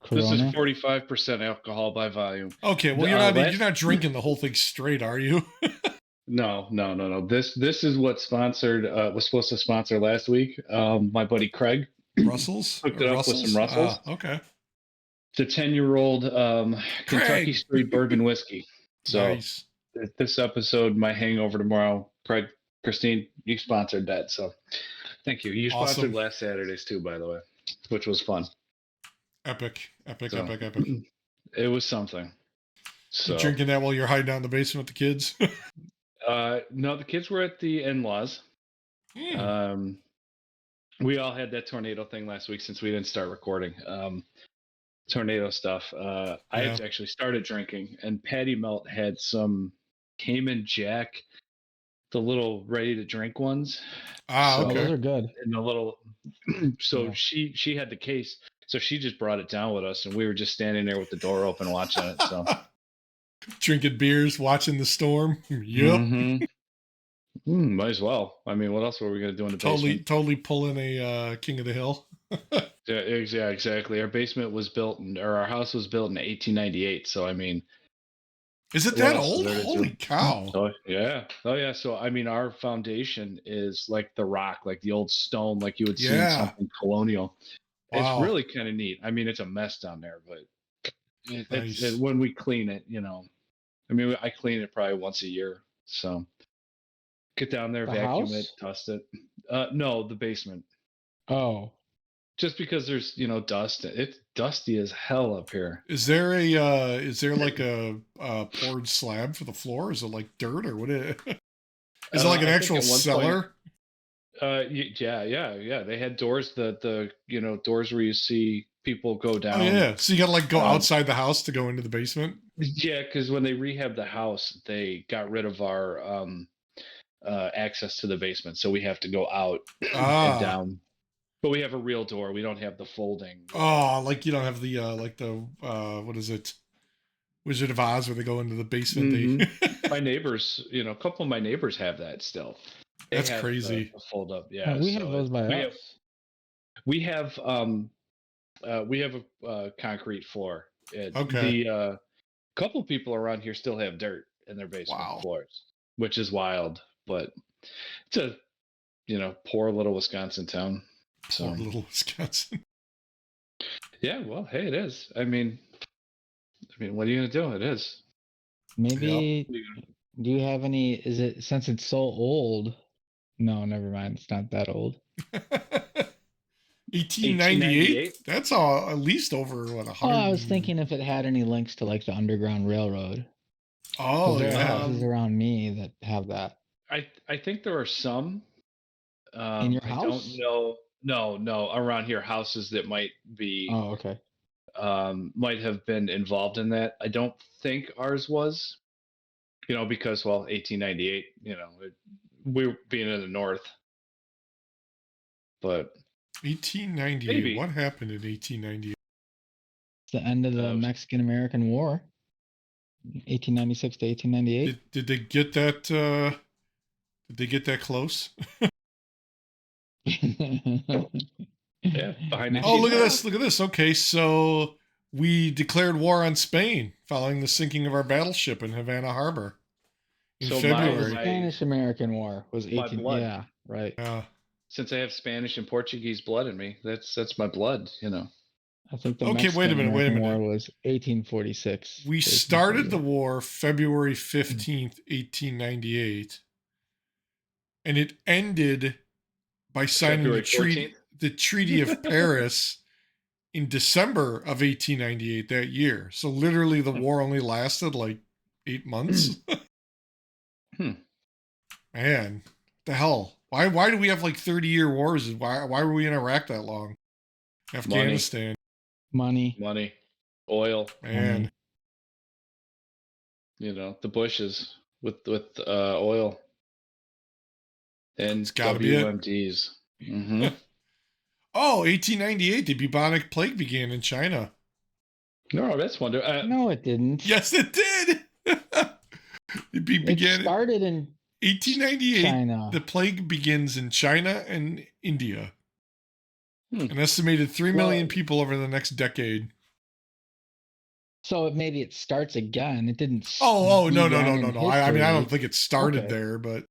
This is Corona. 45% alcohol by volume. Okay, well you're not drinking the whole thing straight, are you? No. This is what sponsored was supposed to sponsor last week. My buddy Craig Russell's hooked or it up with some Russells. Okay. It's a 10-year-old Kentucky Craig. Straight Bourbon whiskey. So Nice. this episode, my hangover tomorrow. Craig, Christine, you sponsored that, so thank you. You Awesome. sponsored last Saturday's too, by the way, which was fun. Epic. So, It was something. So You drinking that while you're hiding out in the basement with the kids? no, the kids were at the in-laws. We all had that tornado thing last week since we didn't start recording. Tornado stuff. I had actually started drinking, and Patty Melt had some Cayman Jack, the little ready-to-drink ones. Okay. Those are good. And the little, so she had the case, so she just brought it down with us, and we were just standing there with the door open watching it. So drinking beers, watching the storm. Yep. Might as well. I mean, what else were we going to do in the basement? Totally pulling a King of the Hill. Yeah, exactly. Our basement was built, or our house was built in 1898. So, I mean, is it that old? Holy cow! Oh yeah. So, I mean, our foundation is like the rock, like the old stone, like you would see in something colonial. Wow. It's really kind of neat. I mean, it's a mess down there, but it's when we clean it, I mean, I clean it probably once a year. So get down there, vacuum it, dust it. No, the basement. Oh. Just because there's, dust. It's dusty as hell up here. Is there like a poured slab for the floor? Is it like dirt or what is it? Is it like an actual cellar? Yeah. They had doors, the doors where you see people go down. Oh yeah. So you got to like go outside the house to go into the basement? Yeah, because when they rehabbed the house, they got rid of our access to the basement, so we have to go out and down. But we have a real door. We don't have the folding. Oh, like you don't have the what is it? Wizard of Oz, where they go into the basement. Mm-hmm. My neighbors, a couple of my neighbors have that still. That's crazy. Fold up, yeah. We have those by us. We have a concrete floor. Okay. The couple people around here still have dirt in their basement floors, which is wild. But it's a poor little Wisconsin town. Poor little Wisconsin. Yeah, well, hey, it is. I mean, what are you gonna do? It is. Maybe. Do you have any? Is it since it's so old? No, never mind. It's not that old. 1898. That's at least over what 100. Oh, I was thinking if it had any links to like the Underground Railroad. Oh, there are houses around me that have that. I think there are some. In your house? I don't know. No, around here, houses that might be. Oh, okay. Might have been involved in that. I don't think ours was. Because 1898. We were being in the north. But 1898. Maybe. What happened in 1898? It's the end of the Mexican-American War. 1896 to 1898. Did they get that? Did they get that close? Yeah, behind the look at this. Okay, so we declared war on Spain following the sinking of our battleship in Havana Harbor in February. The Spanish-American War was 18. Yeah, right. Yeah. Since I have Spanish and Portuguese blood in me, that's my blood. I think the wait a minute. War was 1846. We started the war February 15th, 1898, and it ended by signing the Treaty of Paris in December of 1898 that year. So literally the war only lasted like 8 months. Man, the hell. Why do we have like 30-year wars? Why were we in Iraq that long? Afghanistan. Money. Oil. Man. The Bushes with oil. And it's gotta WMDs. Mm-hmm. 1898, the bubonic plague began in China. No, that's wonder. No, it didn't. Yes, it did. It started in 1898. China. The plague begins in China and India. An estimated 3 million people over the next decade. So maybe it starts again. It didn't. Oh, no. began in I mean, I don't history. think it started Okay. there, but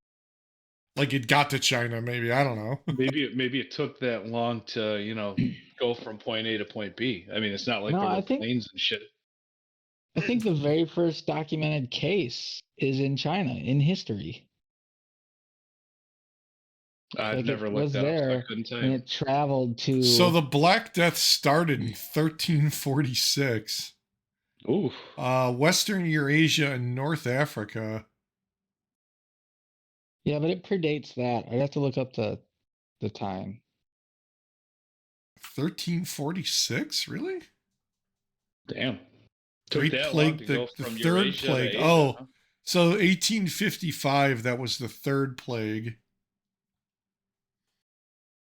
like it got to China, maybe. I don't know. Maybe it took that long to go from point A to point B. I mean, it's not like No, there I were think planes and shit. the very first documented case is in China in history. I've Like it never looked was that up, so I there couldn't tell and you. it traveled So to. the Black Death started in 1346. Ooh, Western Eurasia and North Africa. Yeah, but it predates that. I'd have to look up the time. 1346? Really? damn. Took Great that long Plague, to go the from third Eurasia to plague. Asia, Oh, huh? so 1855, that was the third plague.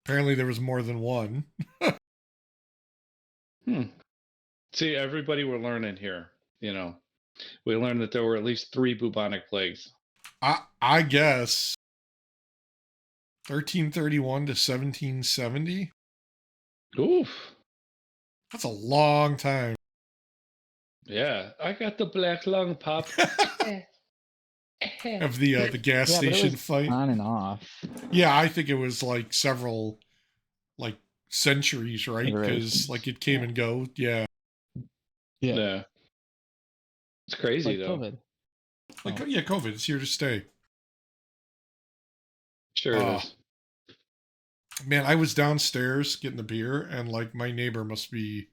Apparently there was more than one. Hmm. See, everybody we're learning here. We learned that there were at least 3 bubonic plagues. I guess 1331 to 1770. Oof. That's a long time. Yeah, I got the black lung, pop. Of the gas Yeah, but it station was fight. on and off Yeah, I think it was like several like centuries, right? Because like iterations. it came and go. Yeah. Yeah, Yeah. It's crazy like though. COVID. Like Oh, yeah, COVID is here to stay. Sure it Uh is. man, I was downstairs getting a beer and like my neighbor must be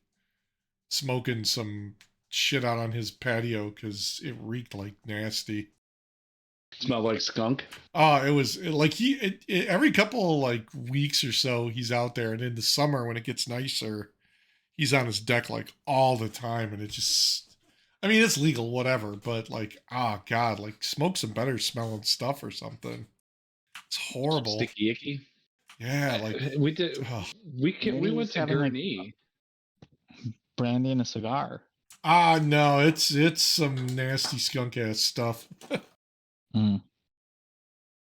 smoking some shit out on his patio because it reeked like nasty. Smell like skunk. Oh, like every couple of like weeks or so he's out there, and in the summer when it gets nicer, he's on his deck like all the time, and it just, I mean, it's legal, whatever, but like, oh god, like smoke some better smelling stuff or something. It's horrible. Sticky icky. Yeah, like, We did. ugh. We maybe went he's to having like Gurnee. brandy and a cigar. No, it's some nasty skunk ass stuff. Mm.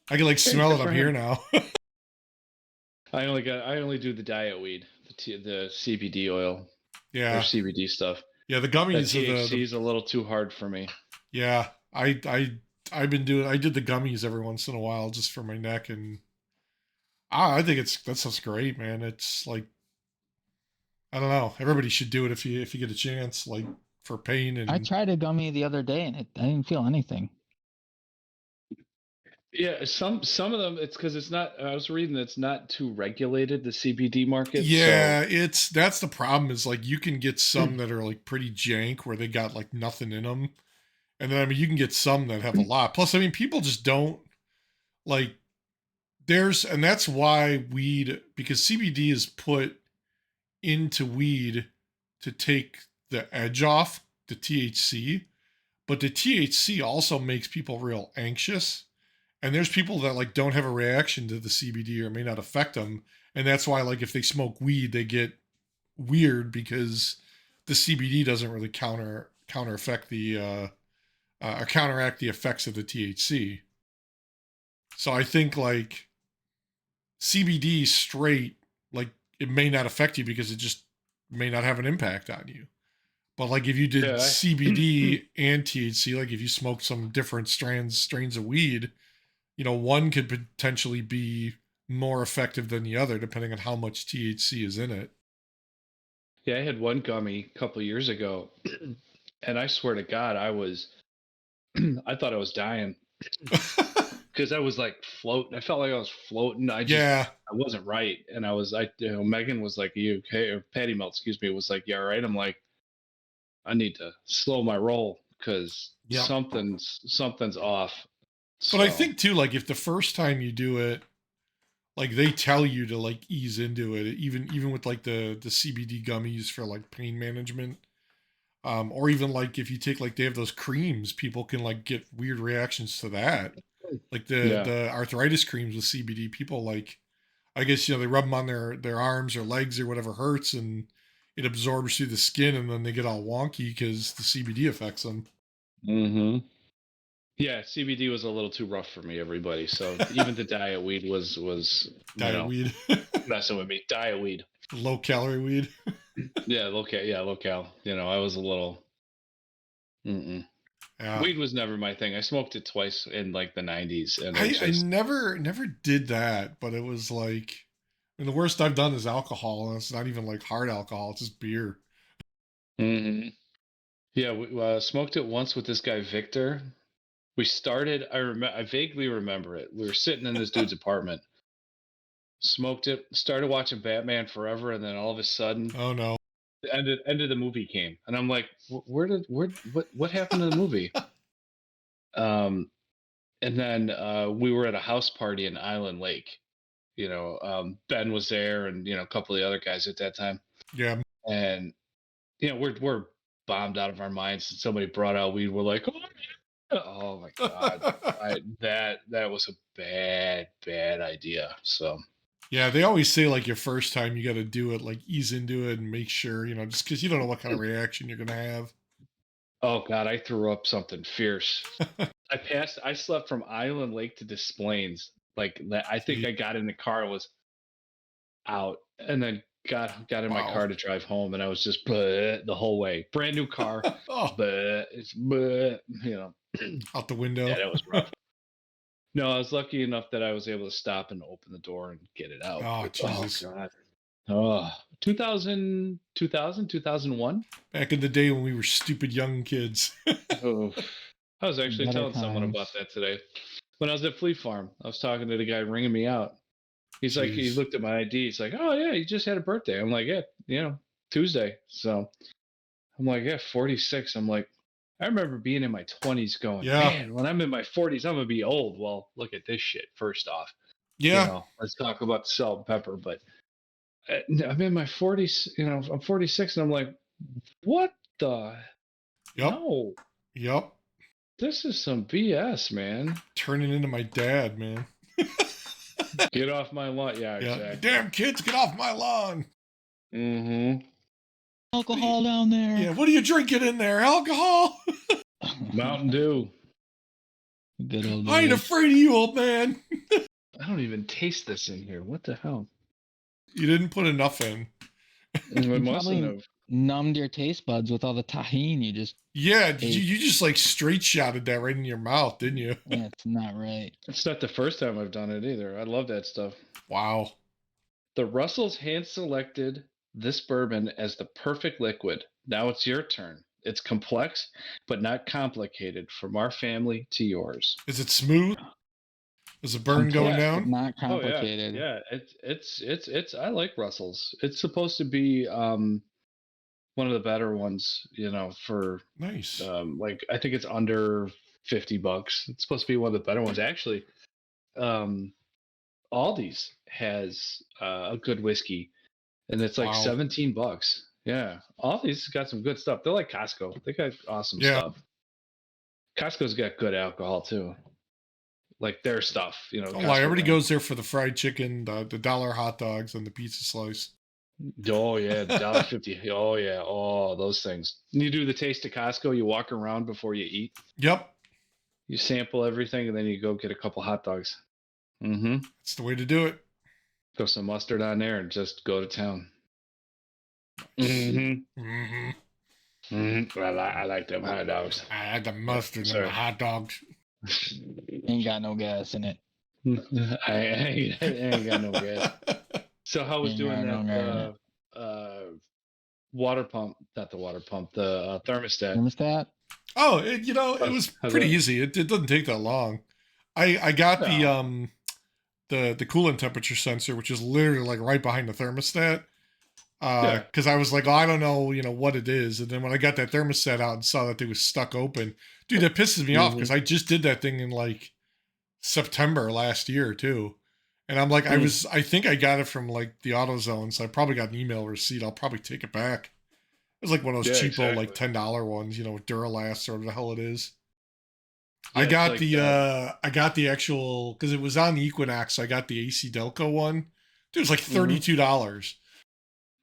I can like Hey, smell good it. I'm for here him. now. I only do the diet weed, the CBD oil or Yeah, CBD stuff. yeah. The That gummies are the THC is a little too hard for me. yeah. I've been doing. I did the gummies every once in a while just for my neck, and I think that sounds great, man. It's like, I don't know. Everybody should do it if you get a chance, like for pain I and tried a gummy the other day and I didn't feel anything. Yeah, some of them it's because it's not. I was reading that it's not too regulated, the CBD market. So yeah, that's the problem is like you can get some that are like pretty jank where they got like nothing in them, and then I mean you can get some that have a lot. Plus, I mean people just don't like and that's why weed, because CBD is put into weed to take the edge off the THC, but the THC also makes people real anxious. And there's people that like don't have a reaction to the CBD or may not affect them, and that's why like if they smoke weed they get weird because the CBD doesn't really counter effect the or counteract the effects of the THC. So I think like CBD straight, like it may not affect you because it just may not have an impact on you. But like if you did yeah, CBD and THC, like if you smoked some different strains of weed, one could potentially be more effective than the other depending on how much THC is in it. yeah. I had one gummy a couple years ago, and I swear to God, I thought I was dying because I was like floating. I felt like I was floating. Yeah. I wasn't right, and Megan was like, "Are you okay?" Or Patty Melt, excuse me, was like, "Yeah, all right." I'm like, I need to slow my roll because Yep. something's off. But I So think too, like if the first time you do it, like they tell you to like ease into it, even with like the CBD gummies for like pain management. Or even like if you take like they have those creams, people can like get weird reactions to that. Like yeah. the arthritis creams with CBD, people like, I guess they rub them on their arms or legs or whatever hurts, and it absorbs through the skin, and then they get all wonky because the CBD affects them. Mm-hmm. Yeah, CBD was a little too rough for me, everybody. So even the diet weed was Diet weed, messing with me. Diet weed. low calorie weed. Yeah, low cal. I was a little. Mm-mm. Yeah. Weed was never my thing. I smoked it twice in like the 90s, and I never did that, but it was like, I mean, the worst I've done is alcohol, and it's not even like hard alcohol; it's just beer. Mm-hmm. Yeah, we smoked it once with this guy Victor. We started. I vaguely remember it. We were sitting in this dude's apartment, smoked it, started watching Batman Forever, and then all of a sudden, Oh no! the end of the movie came, and I'm like, what happened to the movie? Um, and then we were at a house party in Island Lake. Ben was there, and a couple of the other guys at that time, Yeah. and we're bombed out of our minds. And somebody brought out weed. We're like, oh my god, that was a bad idea. So Yeah, they always say like your first time you got to do it, like ease into it and make sure, just because you don't know what kind of reaction you're gonna have. oh god, I threw up something fierce. I slept from Island Lake to Des Plaines. Like I think I got in the car, was out, and then got in my Wow. car to drive home, and I was just the whole way. Brand new car, Oh, it's out the window. Yeah, that was rough. No, I was lucky enough that I was able to stop and open the door and get it out. Oh, But, Jesus. God. Oh, 2001. Back in the day when we were stupid young kids. Oh, I was actually Better telling someone times. about that today. When I was at Fleet Farm, I was talking to the guy ringing me out. He's like, he Jeez. looked at my ID. He's like, oh, yeah, you just had a birthday. I'm like, yeah, Tuesday. So I'm like, yeah, 46. I'm like, I remember being in my 20s going, Yeah. man, when I'm in my 40s, I'm going to be old. Well, look at this shit, first off. Yeah. Let's talk about the salt and pepper. But I'm in my 40s, I'm 46, and I'm like, what the? Yep. No. Yep. This is some BS, man. Turning into my dad, man. Get off my lawn. Yeah, Yeah. exactly. Damn kids, get off my lawn. Mm-hmm. Alcohol down there. Yeah, what are you drinking in there? Alcohol? Mountain Dew. Good old I ain't days. afraid of you, old man. I don't even taste this in here. What the hell? You didn't put enough in. I You mustn't probably have. numbed your taste buds with all the tahini you just Yeah, ate. you just like straight shotted that right in your mouth, didn't you? Yeah, it's not right. It's not the first time I've done it either. I love that stuff. Wow. The Russells hand selected this bourbon as the perfect liquid. Now it's your turn. It's complex, but not complicated. From our family to yours. Is it smooth? Is the burn going Complex, down? but not Oh complicated. yeah. It's. I like Russells. It's supposed to be one of the better ones. For Nice. like I think it's under $50. It's supposed to be one of the better ones. Actually, Aldi's has a good whiskey, and it's like Wow. $17. Yeah, Aldi's got some good stuff. They're like Costco. They got awesome stuff. Costco's got good alcohol too, like their stuff. Oh, everybody goes there for the fried chicken, the dollar hot dogs, and the pizza slice. Oh yeah, $1.50. Oh yeah, oh those things. You do the taste of Costco. You walk around before you eat. Yep. You sample everything, and then you go get a couple hot dogs. Mm-hmm. That's the way to do it. Throw some mustard on there and just go to town. Mm-hmm. Well, I like them hot dogs. I had the mustard and the hot dogs. Ain't got no gas in it. I ain't got no gas. So how was doing that water pump? Not the water pump, the thermostat. Thermostat? Oh, it was pretty easy. It doesn't take that long. I got the coolant temperature sensor, which is literally like right behind the thermostat. Because I was like, I don't know, what it is. And then when I got that thermostat out and saw that it was stuck open, dude, that pisses me off because I just did that thing in like September last year too. And I'm like, I think I got it from like the AutoZone, so I probably got an email receipt. I'll probably take it back. It was like one of those cheapo, like $10 ones, with Duralast or whatever the hell it is. Yeah, I got I got the actual, because it was on the Equinox, so I got the AC Delco one. Dude, it was like $32.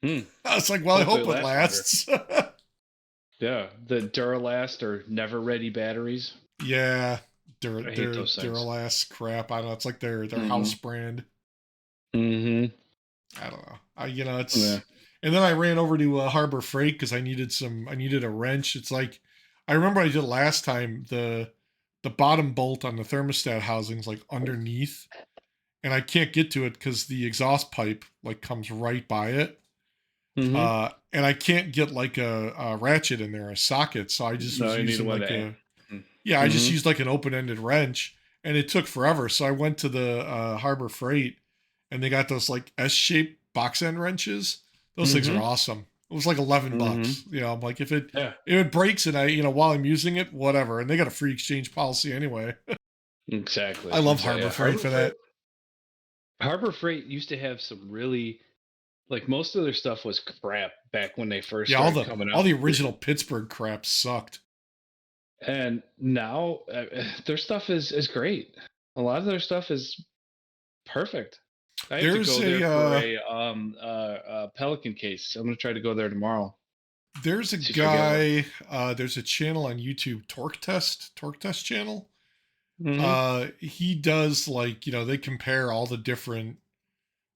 I was like, well, hopefully I hope it lasts. Yeah, the Duralast or Never Ready batteries. Yeah, Duralast crap. I don't know. It's like their house brand. Mm-hmm. I don't know. It's. Yeah. And then I ran over to Harbor Freight because I needed a wrench. It's like I remember I did last time. The bottom bolt on the thermostat housing's like underneath, and I can't get to it because the exhaust pipe like comes right by it. Mm-hmm. And I can't get like a ratchet in there, a socket. So I just No, was you need using one like to. I just Mm-hmm. used like an open-ended wrench, and it took forever. So I went to the Harbor Freight, and they got those like S-shaped box end wrenches. Those things are Mm-hmm. awesome. It was like $11. Mm-hmm. You know, I'm like, if it Yeah, if it breaks and I, while I'm using it, whatever. And they got a free exchange policy anyway. I exactly. love Exactly. Harbor Yeah. Freight for that. Harbor Freight used to have some really like most of their stuff was crap back when they first Yeah, started coming all out. the original Pittsburgh crap sucked. And now their stuff is great. A lot of their stuff is perfect. I have to There's go there for a a Pelican case. I'm gonna try to go there tomorrow. there's a See if I get one. guy. There's a channel on YouTube, Torque Test channel. Mm-hmm. He does like they compare all the different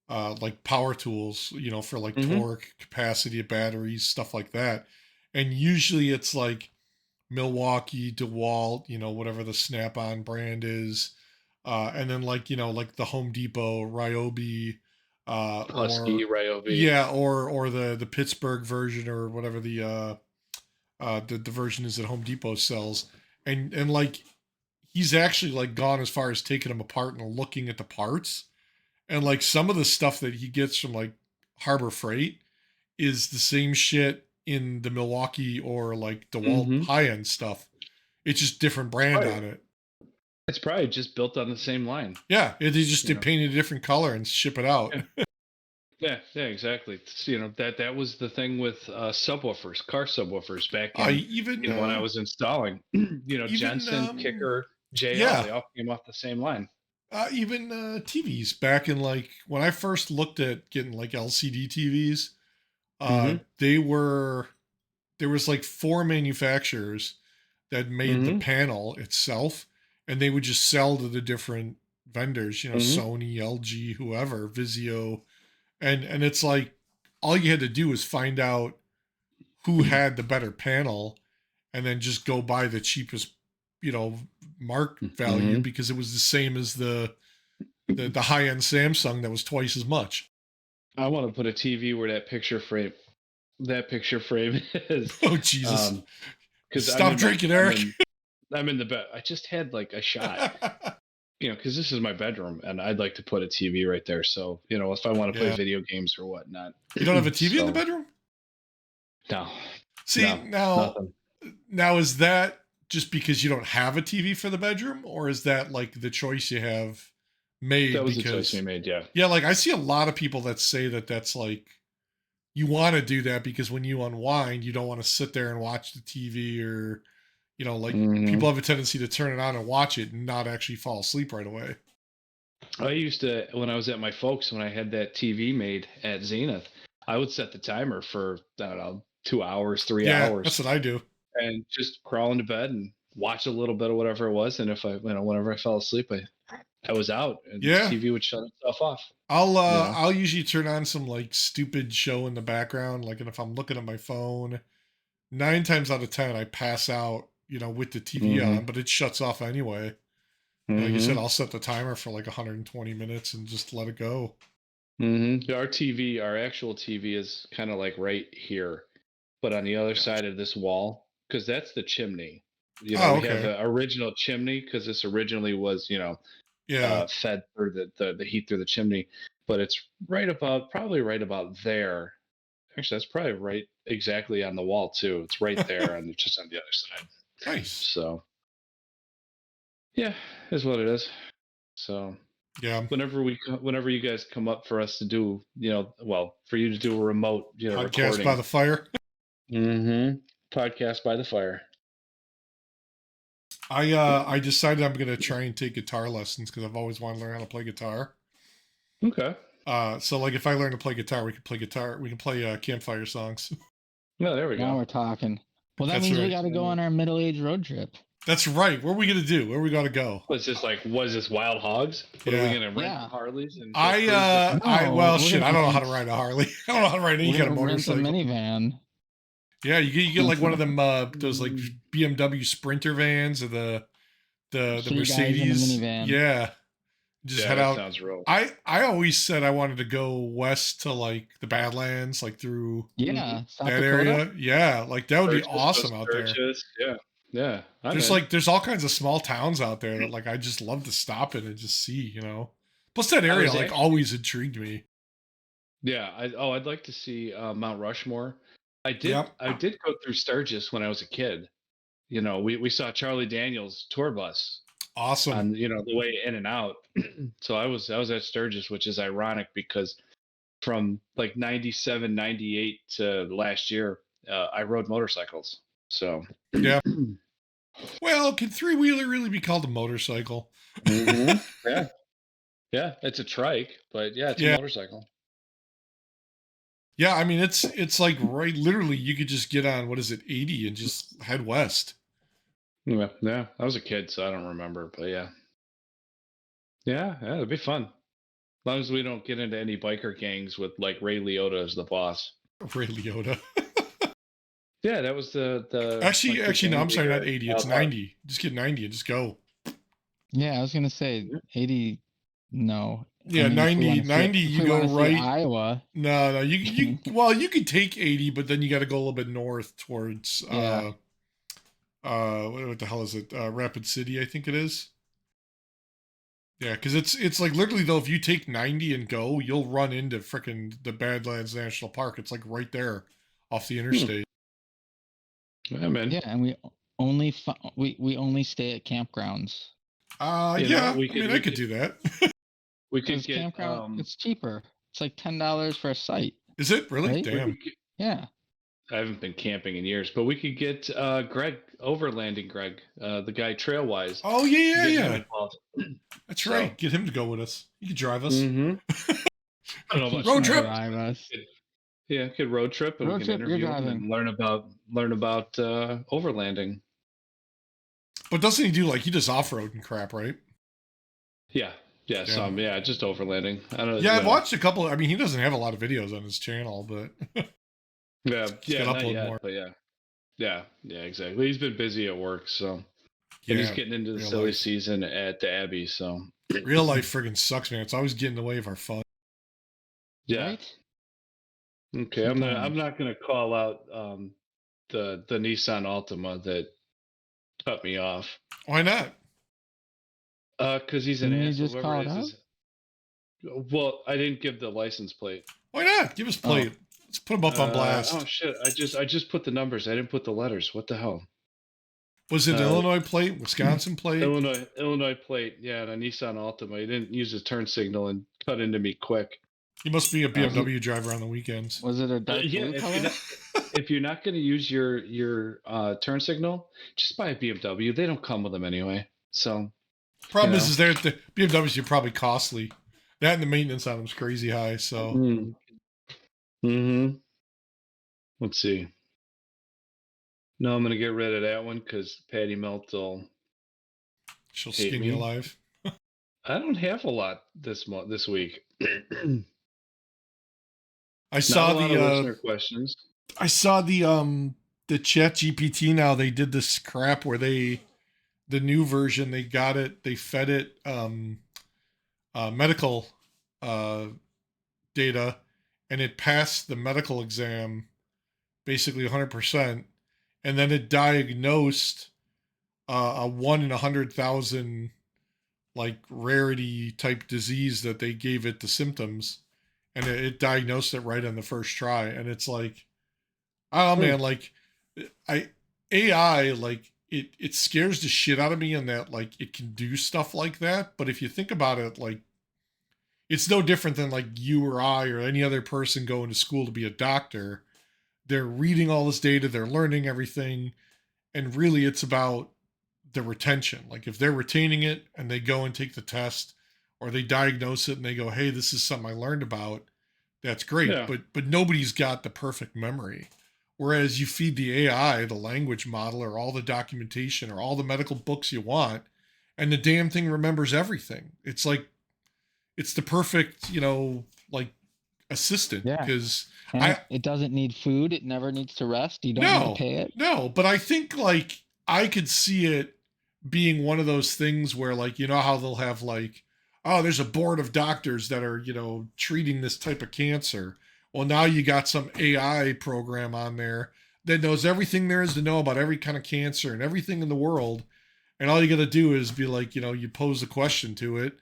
like power tools, for like Mm-hmm. torque, capacity of batteries, stuff like that. And usually it's like Milwaukee, DeWalt, whatever the Snap-on brand is. And then like, like the Home Depot, Ryobi, Husky, or Ryobi. yeah, or the Pittsburgh version or whatever the version is that Home Depot sells. And like he's actually like gone as far as taking them apart and looking at the parts. And like some of the stuff that he gets from like Harbor Freight is the same shit in the Milwaukee or like DeWalt Mm-hmm. high end stuff. It's just different brand on it. It's probably just built on the same line. Yeah, they just paint it a different color and ship it out. Yeah, exactly. That was the thing with subwoofers, car subwoofers back in Even when I was installing. even Jensen, Kicker, JL, yeah, they all came off the same line. even TVs back in like when I first looked at getting like LCD TVs, Mm-hmm. there was like 4 manufacturers that made the Mm-hmm. panel itself, and they would just sell to the different vendors, Mm-hmm. Sony, LG, whoever, Vizio, and it's like all you had to do was find out who had the better panel, and then just go buy the cheapest, mark value Mm-hmm. because it was the same as the high end Samsung that was twice as much. I want to put a TV where that picture frame is. Oh Jesus! Because Stop drinking, Eric. I'm in the bed. I just had like a shot. Because this is my bedroom, and I'd like to put a TV right there. So, if I want to play video games or whatnot. You don't have a TV in the bedroom? No. See, nothing. Now is that just because you don't have a TV for the bedroom, or is that like the choice you have made? That was the choice we made, yeah. Yeah, like I see a lot of people that say that that's like you want to do that because when you unwind, you don't want to sit there and watch the TV or people have a tendency to turn it on and watch it and not actually fall asleep right away. I used to, when I was at my folks, when I had that TV made at Zenith, I would set the timer for, I don't know, 2 hours, 3 hours. That's what I do. And just crawl into bed and watch a little bit of whatever it was. And if whenever I fell asleep, I was out and the TV would shut itself off. I'll usually turn on some like stupid show in the background. Like, and if I'm looking at my phone, 9 times out of 10, I pass out, with the TV on, but it shuts off anyway. Like you said, I'll set the timer for like 120 minutes and just let it go. Our actual TV is kind of like right here, but on the other side of this wall, because that's the chimney. We have the original chimney because this originally was, fed through the heat through the chimney, but it's probably right about there. Actually, that's probably right exactly on the wall too. It's right there and just on the other side. Nice. So, yeah, is what it is. So, yeah. Whenever you guys come up for us to do, for you to do a remote, podcast recording by the fire. Podcast by the fire. I decided I'm gonna try and take guitar lessons because I've always wanted to learn how to play guitar. Okay. So like if I learn to play guitar, we can play campfire songs. No, there we go. Now we're talking. Well, that means we got to go on our middle-age road trip. That's right. What are we gonna do? Where are we gonna go? Was this Wild Hogs? What are we gonna rent Harleys? And I don't know how to ride a Harley. I don't know how to ride any kind of motorcycle. Rent a minivan. Yeah, you get like one of them those like BMW Sprinter vans or the Guys in a Mercedes. minivan. Yeah, just head that out. sounds real. I always said I wanted to go west to like the Badlands, like through South that Dakota. area. Yeah, like that would be awesome out there. Yeah. There's all kinds of small towns out there that like I just love to stop in and just see, Plus that area like always intrigued me. Yeah, I'd like to see Mount Rushmore. I did Yep. I did go through Sturgis when I was a kid. We saw Charlie Daniels tour bus Awesome. on the way in and out. So I was at Sturgis, which is ironic because from like 97, 98 to last year, I rode motorcycles. So yeah. Well, can three-wheeler really be called a motorcycle? Yeah. Yeah, it's a trike, but yeah, it's a motorcycle. Yeah, I mean it's like right literally you could just get on 80 and just head west. Yeah, I was a kid, so I don't remember, but yeah. Yeah, it'd be fun. As long as we don't get into any biker gangs with like Ray Liotta as the boss. Ray Liotta. Yeah, that was the Actually no, I'm sorry, not 80, it's 90. Just get 90 and just go. Yeah, I was gonna say 80. No. Yeah, 90 you go right Iowa. No, you well, you could take 80, but then you got to go a little bit north towards what the hell is it? Rapid City, I think it is. Yeah, because it's like literally though, if you take 90 and go, you'll run into frickin' the Badlands National Park. It's like right there off the interstate. Yeah, man. Yeah, and we only we only stay at campgrounds. Yeah, I could do that. We could get campground. It's cheaper. It's like $10 for a site. Is it really? Right? Damn. Yeah. I haven't been camping in years, but we could get Greg overlanding. Greg, the guy Trailwise. Oh yeah. That's right. Get him to go with us. He could drive us. I don't know, road trip. Drive us. Yeah, could road trip and we can interview him and learn about overlanding. But doesn't he do like he does off road and crap, right? Yeah, just overlanding. I don't. Yeah, I've watched a couple. I mean, he doesn't have a lot of videos on his channel, but yeah, not yet, more. But yeah, exactly. He's been busy at work, so and he's getting into the silly season at the Abbey. So real life friggin' sucks, man. It's always getting in the way of our fun. Yeah. Right? Okay, I'm not gonna call out the Nissan Altima that cut me off. Why not? Because he's an asshole. just call it out? Well, I didn't give the license plate. Why not? Give us plate. Let's put him up on blast. Oh shit! I just put the numbers. I didn't put the letters. What the hell? Was it Illinois plate, Wisconsin plate? Illinois plate. Yeah, and a Nissan Altima. He didn't use his turn signal and cut into me quick. He must be a BMW driver on the weekends. Was it a dark blue color? If you're not going to use your turn signal, just buy a BMW. They don't come with them anyway. So problem is there the BMWs are probably costly. That and the maintenance on them is crazy high. So. Let's see. No, I'm going to get rid of that one because Patty Melt will. She'll skin you alive. I don't have a lot this week. I saw the listener questions. I saw the Chat GPT now. They did this crap where the new version, they fed it medical data, and it passed the medical exam basically 100%, and then it diagnosed a 1 in 100,000 like rarity type disease that they gave it the symptoms, and it diagnosed it right on the first try. And it's like, oh man, like AI, like it scares the shit out of me in that like it can do stuff like that. But if you think about it, like it's no different than like you or I or any other person going to school to be a doctor. They're reading all this data, they're learning everything, and really it's about the retention. Like if they're retaining it and they go and take the test, or they diagnose it and they go, hey, this is something I learned about, that's great. Yeah. But nobody's got the perfect memory. Whereas you feed the AI the language model or all the documentation or all the medical books you want, and the damn thing remembers everything. It's like, it's the perfect, like assistant Yeah. because And it doesn't need food. It never needs to rest. You don't need to pay it. No, but I think like I could see it being one of those things where like you know how they'll have like oh there's a board of doctors that are treating this type of cancer. Well, now you got some AI program on there that knows everything there is to know about every kind of cancer and everything in the world, and all you got to do is be like you pose a question to it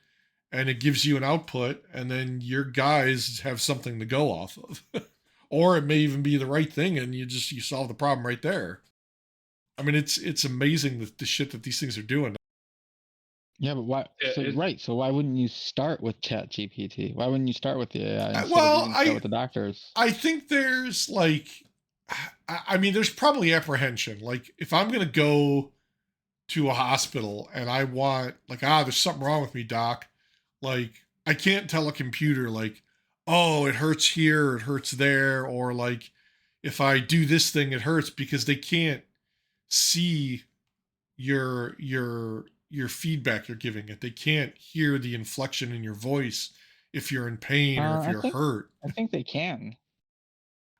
and it gives you an output, and then your guys have something to go off of. Or it may even be the right thing and you solve the problem right there. I mean, it's amazing the shit that these things are doing. Yeah, but why? So why wouldn't you start with ChatGPT? Why wouldn't you start with the AI instead of even start with the doctors? I think there's like, I mean, there's probably apprehension. Like, if I'm gonna go to a hospital and I want like, there's something wrong with me, doc. Like, I can't tell a computer like, oh, it hurts here, it hurts there, or like, if I do this thing, it hurts because they can't see your feedback you're giving it. They can't hear the inflection in your voice if you're in pain or if you're hurt. I think they can.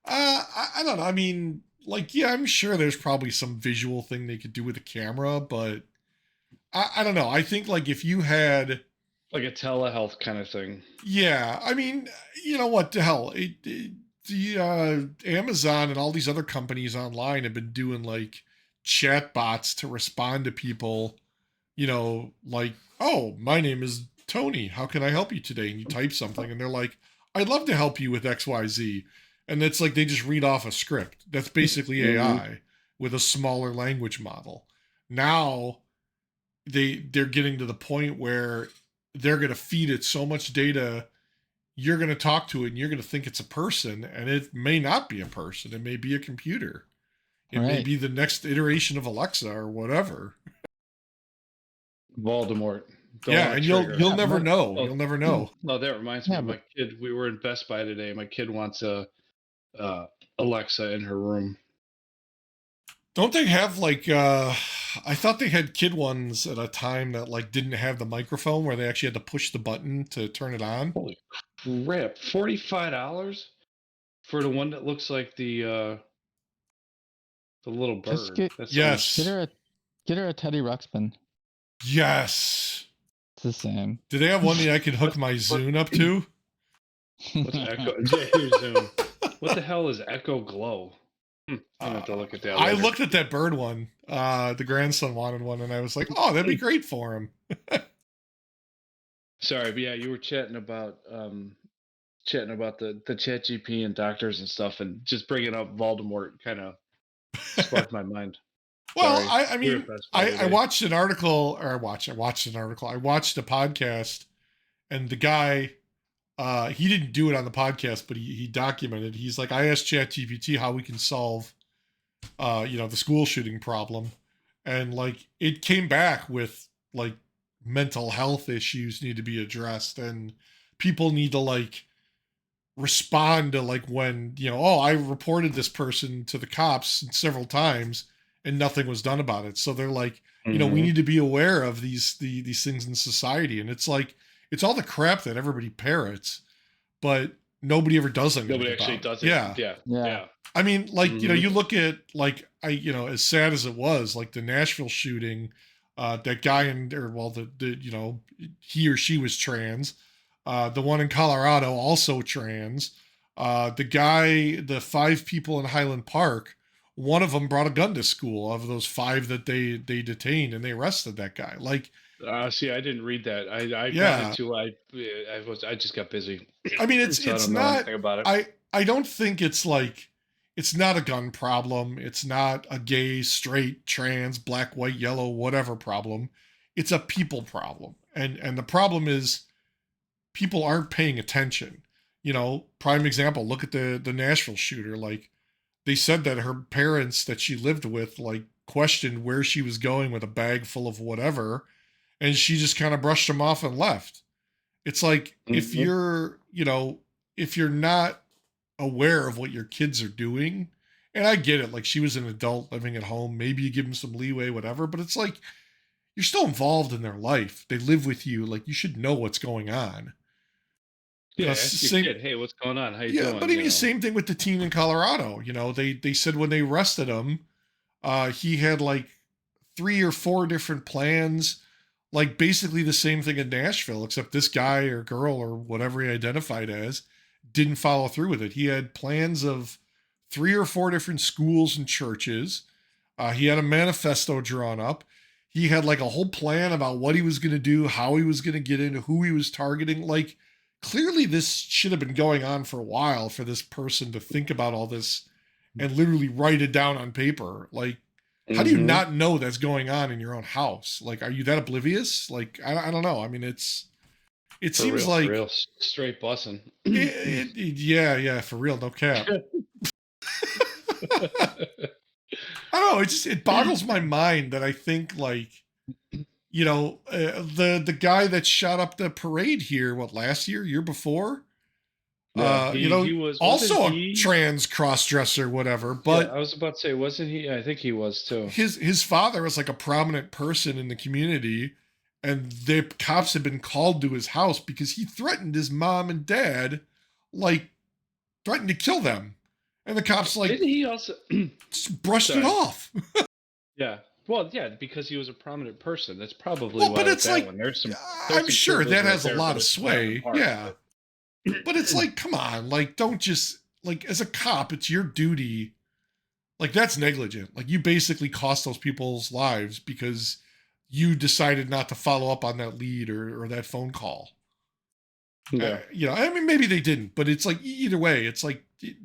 I don't know. I mean, like, yeah, I'm sure there's probably some visual thing they could do with a camera, but I don't know. I think like if you had like a telehealth kind of thing. Yeah, I mean, you know what the hell? The Amazon and all these other companies online have been doing like chat bots to respond to people, like, oh, my name is Tony. How can I help you today? And you type something and they're like, I'd love to help you with XYZ. And it's like they just read off a script. That's basically AI with a smaller language model. Now they're getting to the point where they're going to feed it so much data, you're going to talk to it and you're going to think it's a person, and it may not be a person. It may be a computer. It may be the next iteration of Alexa or whatever. Voldemort. And you'll never know. You'll never know. No, that reminds me of my kid. We were in Best Buy today. My kid wants a Alexa in her room. Don't they have like I thought they had kid ones at a time that like didn't have the microphone where they actually had to push the button to turn it on? Holy crap. $45 for the one that looks like the little bird. Get her a Teddy Ruxpin. Yes. It's the same. Do they have one that I can hook my Zune up to? What's Echo? Zune. What the hell is Echo Glow? I'll have to look at that later. I looked at that bird one. The grandson wanted one, and I was like, "Oh, that'd be great for him." Sorry, but yeah, you were chatting about the ChatGPT and doctors and stuff, and just bringing up Voldemort kind of sparked my mind. Well, I mean, I watched an article, or I watched an article. I watched a podcast, and the guy, he didn't do it on the podcast, but he documented. He's like, I asked ChatGPT how we can solve, the school shooting problem, and like it came back with like mental health issues need to be addressed, and people need to like respond to like when I reported this person to the cops several times and nothing was done about it. So they're like, we need to be aware of these things in society, and it's like it's all the crap that everybody parrots, but nobody ever does anything. Nobody actually does it. Yeah. I mean, like you look at like as sad as it was, like the Nashville shooting, that guy he or she was trans. The one in Colorado also trans. The 5 people in Highland Park, one of them brought a gun to school. Of those 5 that they detained, and they arrested that guy. Like, see, I didn't read that. I just got busy. I mean, it's not. About it. I don't think it's like. It's not a gun problem. It's not a gay, straight, trans, black, white, yellow, whatever problem. It's a people problem. And the problem is people aren't paying attention. Prime example, look at the Nashville shooter. Like, they said that her parents that she lived with, like, questioned where she was going with a bag full of whatever, and she just kind of brushed them off and left. It's like, if you're not aware of what your kids are doing, and I get it, like, she was an adult living at home, maybe you give them some leeway, whatever, but it's like, you're still involved in their life. They live with you. Like, you should know what's going on. Yeah, ask your kid, hey, what's going on? How you Yeah, doing? but even same thing with the teen in Colorado. They said when they arrested him, he had like 3 or 4 different plans, like basically the same thing in Nashville, except this guy or girl or whatever he identified as didn't follow through with it. He had plans of 3 or 4 different schools and churches. He had a manifesto drawn up. He had like a whole plan about what he was going to do, how he was going to get into, who he was targeting. Like, clearly, this should have been going on for a while for this person to think about all this and literally write it down on paper. Like, how do you not know that's going on in your own house? Like, are you that oblivious? Like, I don't know. I mean, it seems like real straight bussing. Yeah, for real, no cap. I don't know. It boggles my mind that I think like, the guy that shot up the parade here, what, last year before? Yeah, he was also a trans cross-dresser, whatever. But yeah, I was about to say, wasn't he? I think he was too. His father was like a prominent person in the community, and the cops had been called to his house because he threatened his mom and dad, like threatened to kill them. And the cops like didn't he also just brushed it off. Yeah. Well, yeah, because he was a prominent person. That's probably why. But it's like one. There's I'm sure that has a lot of sway. Yeah. But it's like, come on, like, don't just, like, as a cop, it's your duty. Like, that's negligent. Like, you basically cost those people's lives because you decided not to follow up on that lead or that phone call. Yeah. I mean, maybe they didn't, but it's like, either way, it's like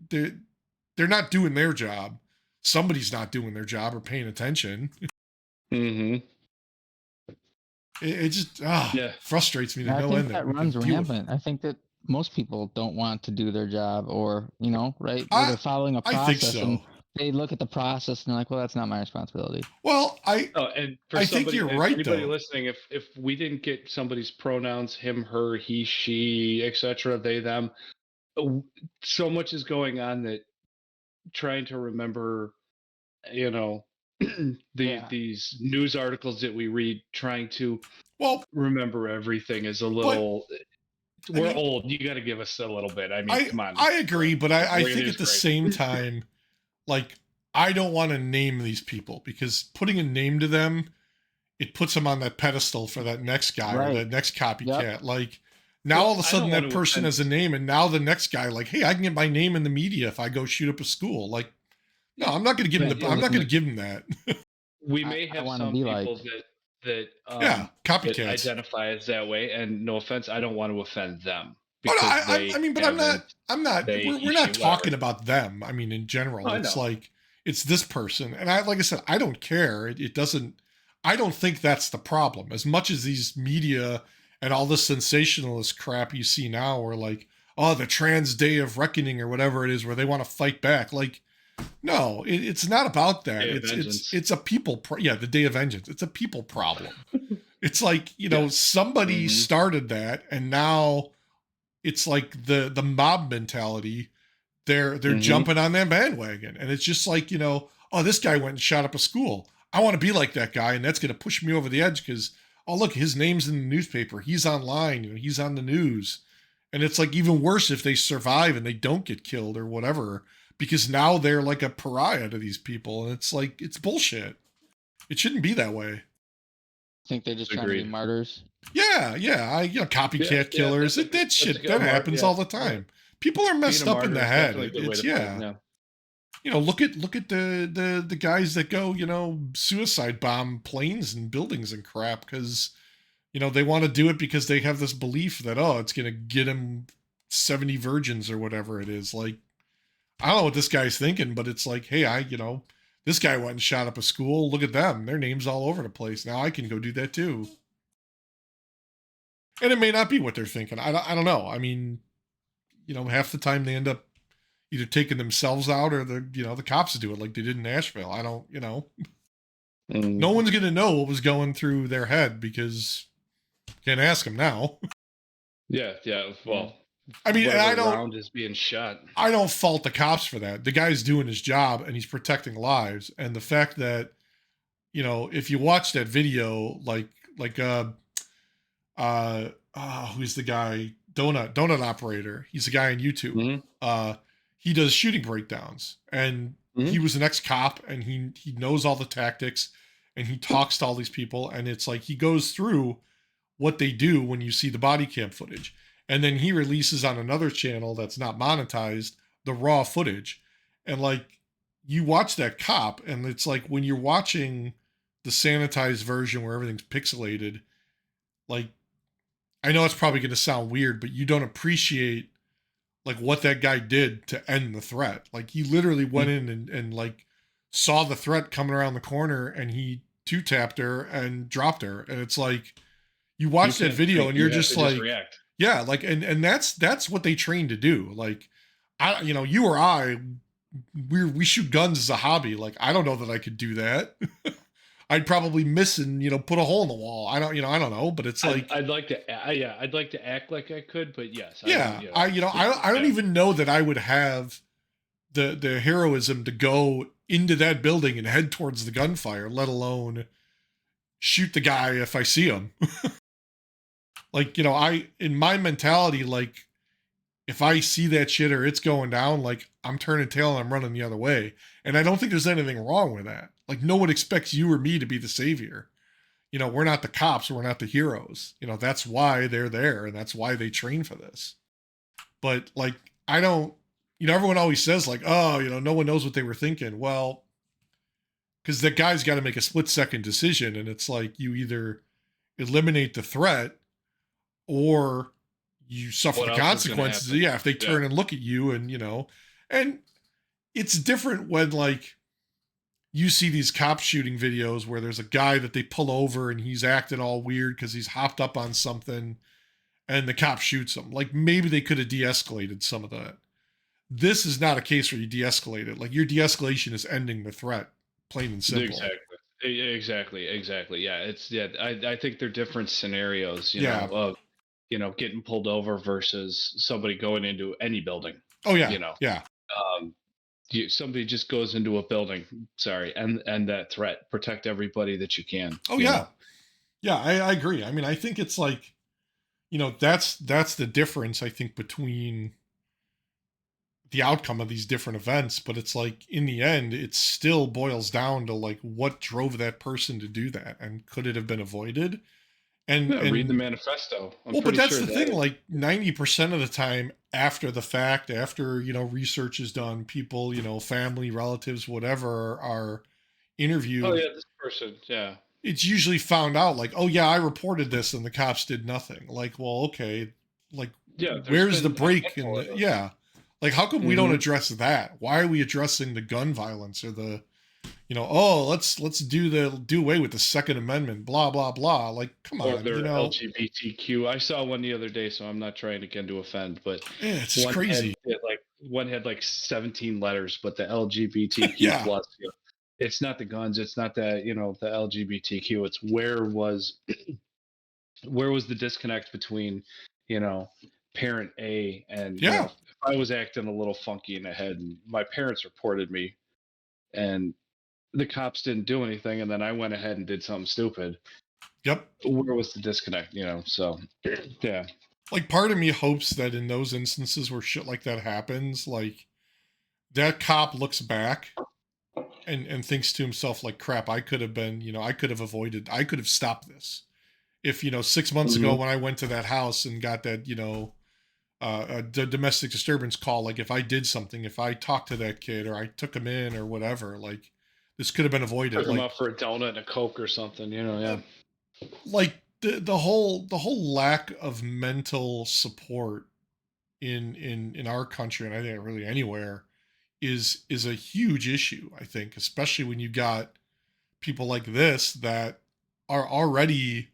they're not doing their job. Somebody's not doing their job or paying attention. Mm-hmm. It just frustrates me to no end. That runs rampant. I think that most people don't want to do their job, or right? They're following a process, I think so. And they look at the process and they're like, "Well, that's not my responsibility." Well, I think you're right. Anybody though, listening, if we didn't get somebody's pronouns, him, her, he, she, etc., they, them, so much is going on that trying to remember, these news articles that we read, trying to remember everything is a little. We're old. You got to give us a little bit. I mean, come on. I agree, but I think at the same time, like, I don't want to name these people because putting a name to them, it puts them on that pedestal for that next guy or that next copycat. Yep. Like, now all of a sudden that person has a name, and now the next guy, like, hey, I can get my name in the media if I go shoot up a school. Like, no, I'm not going to give him I'm not going to give him that. We may have some people that copycats that identify as that way, and no offense, I don't want to offend them. I mean, but I'm not. We're not talking about them. I mean, in general, it's like it's this person, and like I said, I don't care. It doesn't. I don't think that's the problem. As much as these media and all this sensationalist crap you see now, or like, oh, the trans day of reckoning or whatever it is, where they want to fight back. Like, no, it's not about that. It's a people. The day of vengeance. It's a people problem. It's like somebody started that, and now it's like the mob mentality. They're jumping on that bandwagon, and it's just like oh, this guy went and shot up a school. I want to be like that guy, and that's going to push me over the edge because look, his name's in the newspaper. He's online. He's on the news, and it's like even worse if they survive and they don't get killed or whatever. Because now they're like a pariah to these people, and it's like it's bullshit. It shouldn't be that way. I think they're just trying to be martyrs. Yeah, copycat killers. That shit that happens all the time. People are messed up in the head. It's look at the guys that go suicide bomb planes and buildings and crap because they want to do it because they have this belief that it's gonna get them 70 virgins or whatever it is. Like, I don't know what this guy's thinking, but it's like, hey, this guy went and shot up a school. Look at them. Their name's all over the place. Now I can go do that too. And it may not be what they're thinking. I don't know. I mean, half the time they end up either taking themselves out or the cops do it like they did in Nashville. I don't, no one's going to know what was going through their head because can't ask them now. Yeah. Well, I mean, and I don't. Round is being shot. I don't fault the cops for that. The guy's doing his job and he's protecting lives. And the fact that, if you watch that video, who's the guy? donut operator. He's a guy on YouTube. Mm-hmm. He does shooting breakdowns, and he was an ex-cop, and he knows all the tactics, and he talks to all these people, and it's like he goes through what they do when you see the body cam footage, and then he releases on another channel that's not monetized the raw footage, and like you watch that cop, and it's like when you're watching the sanitized version where everything's pixelated, like I know it's probably going to sound weird, but you don't appreciate like what that guy did to end the threat. Like he literally went in and like saw the threat coming around the corner, and he two tapped her and dropped her. And it's like you watch that video and you're just like, yeah, like and that's what they train to do. Like you or I, we shoot guns as a hobby. Like I don't know that I could do that. I'd probably miss and put a hole in the wall. I don't know, but it's like I'd like to I'd like to act like I could, but yes, I don't even know that I would have the heroism to go into that building and head towards the gunfire, let alone shoot the guy if I see him. Like in my mentality, like if I see that shit or it's going down, like I'm turning tail and I'm running the other way. And I don't think there's anything wrong with that. Like no one expects you or me to be the savior. We're not the cops. We're not the heroes. That's why they're there. And that's why they train for this. But like, I don't, everyone always says like, oh, no one knows what they were thinking. Well, because that guy's got to make a split-second decision. And it's like, you either eliminate the threat or you suffer the consequences. Yeah, if they turn and look at you and, and it's different when like you see these cop shooting videos where there's a guy that they pull over and he's acting all weird because he's hopped up on something and the cop shoots him. Like maybe they could have de-escalated some of that. This is not a case where you de-escalate it. Like your de-escalation is ending the threat, plain and simple. Exactly. Yeah, I think they're different scenarios, you know, of getting pulled over versus somebody going into any building. Oh yeah. Yeah. Somebody just goes into a building, and that threat, protect everybody that you can. Oh yeah. Yeah, I agree. I mean, I think it's like, that's the difference, I think, between the outcome of these different events. But it's like, in the end, it still boils down to like, what drove that person to do that? And could it have been avoided? And read the manifesto. But that's the thing, like 90% of the time after the fact, after, research is done, people, family, relatives, whatever are interviewed. Oh yeah, this person, yeah. It's usually found out like, oh yeah, I reported this and the cops did nothing. Like, well, okay. Like, where's the break? Like, how come we don't address that? Why are we addressing the gun violence or the, let's do away with the Second Amendment, blah, blah, blah. Like, come on, LGBTQ. I saw one the other day, so I'm not trying again to offend, but it's just crazy. One had like 17 letters, but the LGBTQ plus, it's not the guns, it's not the, the LGBTQ. It's where was the disconnect between, parent A and if I was acting a little funky in the head and my parents reported me and the cops didn't do anything, and then I went ahead and did something stupid. Yep. Where was the disconnect? So yeah. Like part of me hopes that in those instances where shit like that happens, like that cop looks back and thinks to himself like, crap, I could have been, I could have stopped this. If, 6 months ago when I went to that house and got that, the domestic disturbance call, like if I did something, if I talked to that kid or I took him in or whatever, like this could have been avoided. Took him up for a donut and a Coke or something, yeah. Like the whole lack of mental support in our country, and I think really anywhere, is a huge issue. I think, especially when you got people like this that are already,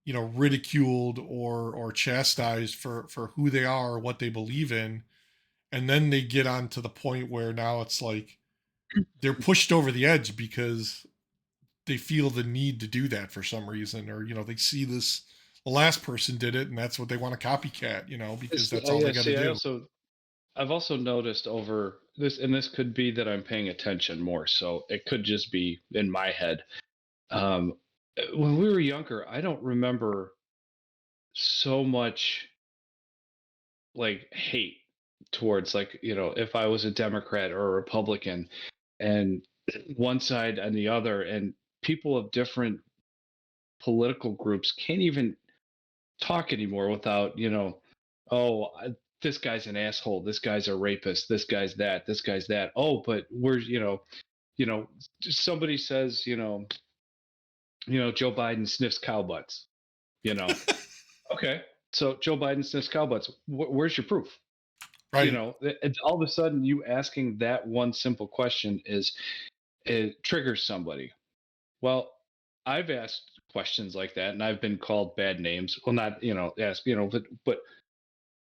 ridiculed or chastised for who they are or what they believe in, and then they get on to the point where now it's like they're pushed over the edge because they feel the need to do that for some reason, or they see the last person did it and that's what they want to copycat, because that's all they got to do. I've also noticed over this, and this could be that I'm paying attention more, so it could just be in my head. When we were younger, I don't remember so much like hate towards, like, if I was a Democrat or a Republican, and one side and the other, and people of different political groups can't even talk anymore without, oh, this guy's an asshole, this guy's a rapist, this guy's that, this guy's that. Oh, but we're, you know, somebody says, Joe Biden sniffs cow butts, you know. Okay, so Joe Biden sniffs cow butts. Where's your proof? Right. All of a sudden, you asking that one simple question it triggers somebody. Well, I've asked questions like that, and I've been called bad names. Well, not but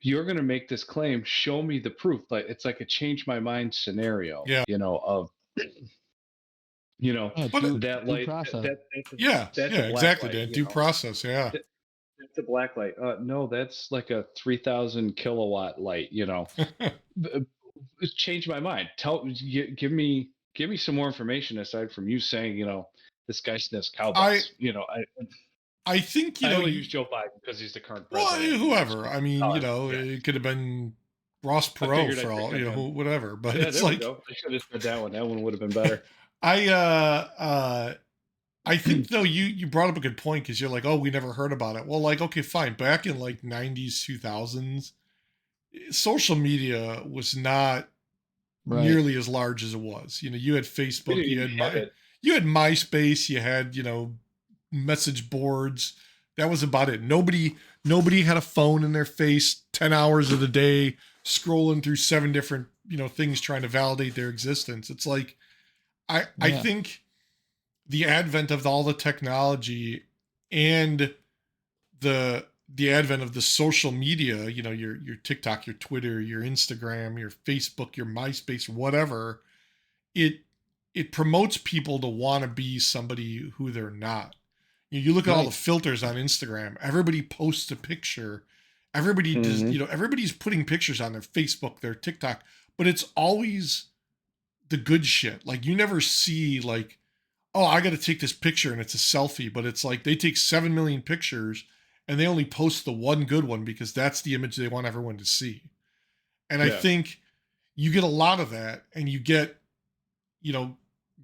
you're going to make this claim. Show me the proof. Like, it's like a change my mind scenario. Yeah. Of But that due light. process. That's a black exactly. light, That due process. Yeah. It's a black light. No, that's like a 3,000 kilowatt light. It's changed my mind. Give me some more information aside from you saying, this guy sniffs cow butts. I think I only use Joe Biden because he's the current Well, president. whoever. I mean, it could have been Ross Perot for all, whatever. But yeah, it's like, I should have said that one. That one would have been better. I think though you brought up a good point because you're like, oh, we never heard about it. Well, like, okay, fine. Back in like 90s, 2000s, social media was not nearly as large as it was. You had Facebook, you had MySpace, you had message boards. That was about it. Nobody had a phone in their face 10 hours of the day scrolling through 7 different things trying to validate their existence. It's like I think the advent of all the technology and the advent of the social media, your TikTok, your Twitter, your Instagram, your Facebook, your MySpace, whatever, it promotes people to want to be somebody who they're not. You look at all the filters on Instagram, everybody posts a picture. Everybody does, everybody's putting pictures on their Facebook, their TikTok, but it's always the good shit. Like, you never see like, oh, I got to take this picture and it's a selfie, but it's like they take 7 million pictures and they only post the one good one because that's the image they want everyone to see. And I think you get a lot of that, and you get,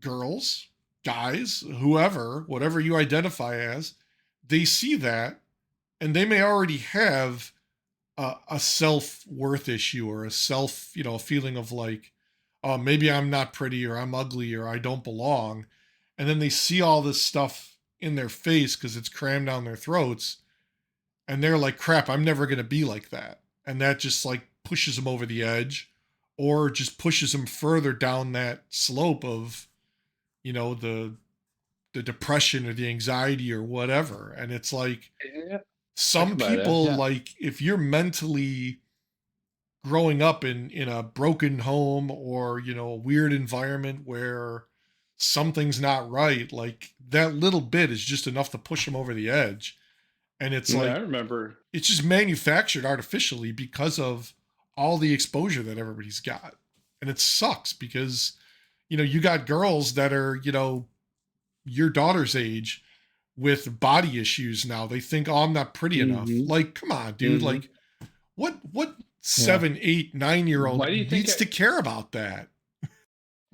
girls, guys, whoever, whatever you identify as, they see that and they may already have a self-worth issue or a self, a feeling of like, oh, maybe I'm not pretty or I'm ugly or I don't belong. And then they see all this stuff in their face because it's crammed down their throats. And they're like, crap, I'm never going to be like that. And that just like pushes them over the edge, or just pushes them further down that slope of, the depression or the anxiety or whatever. And it's like, some people, like, if you're mentally growing up in a broken home or, a weird environment where something's not right, like, that little bit is just enough to push them over the edge. And it's like, I remember it's just manufactured artificially because of all the exposure that everybody's got. And it sucks because, you got girls that are, your daughter's age with body issues now. They think, oh, I'm not pretty enough. Like, come on, dude. Like, what 7, 8, 9-year-old needs to care about that?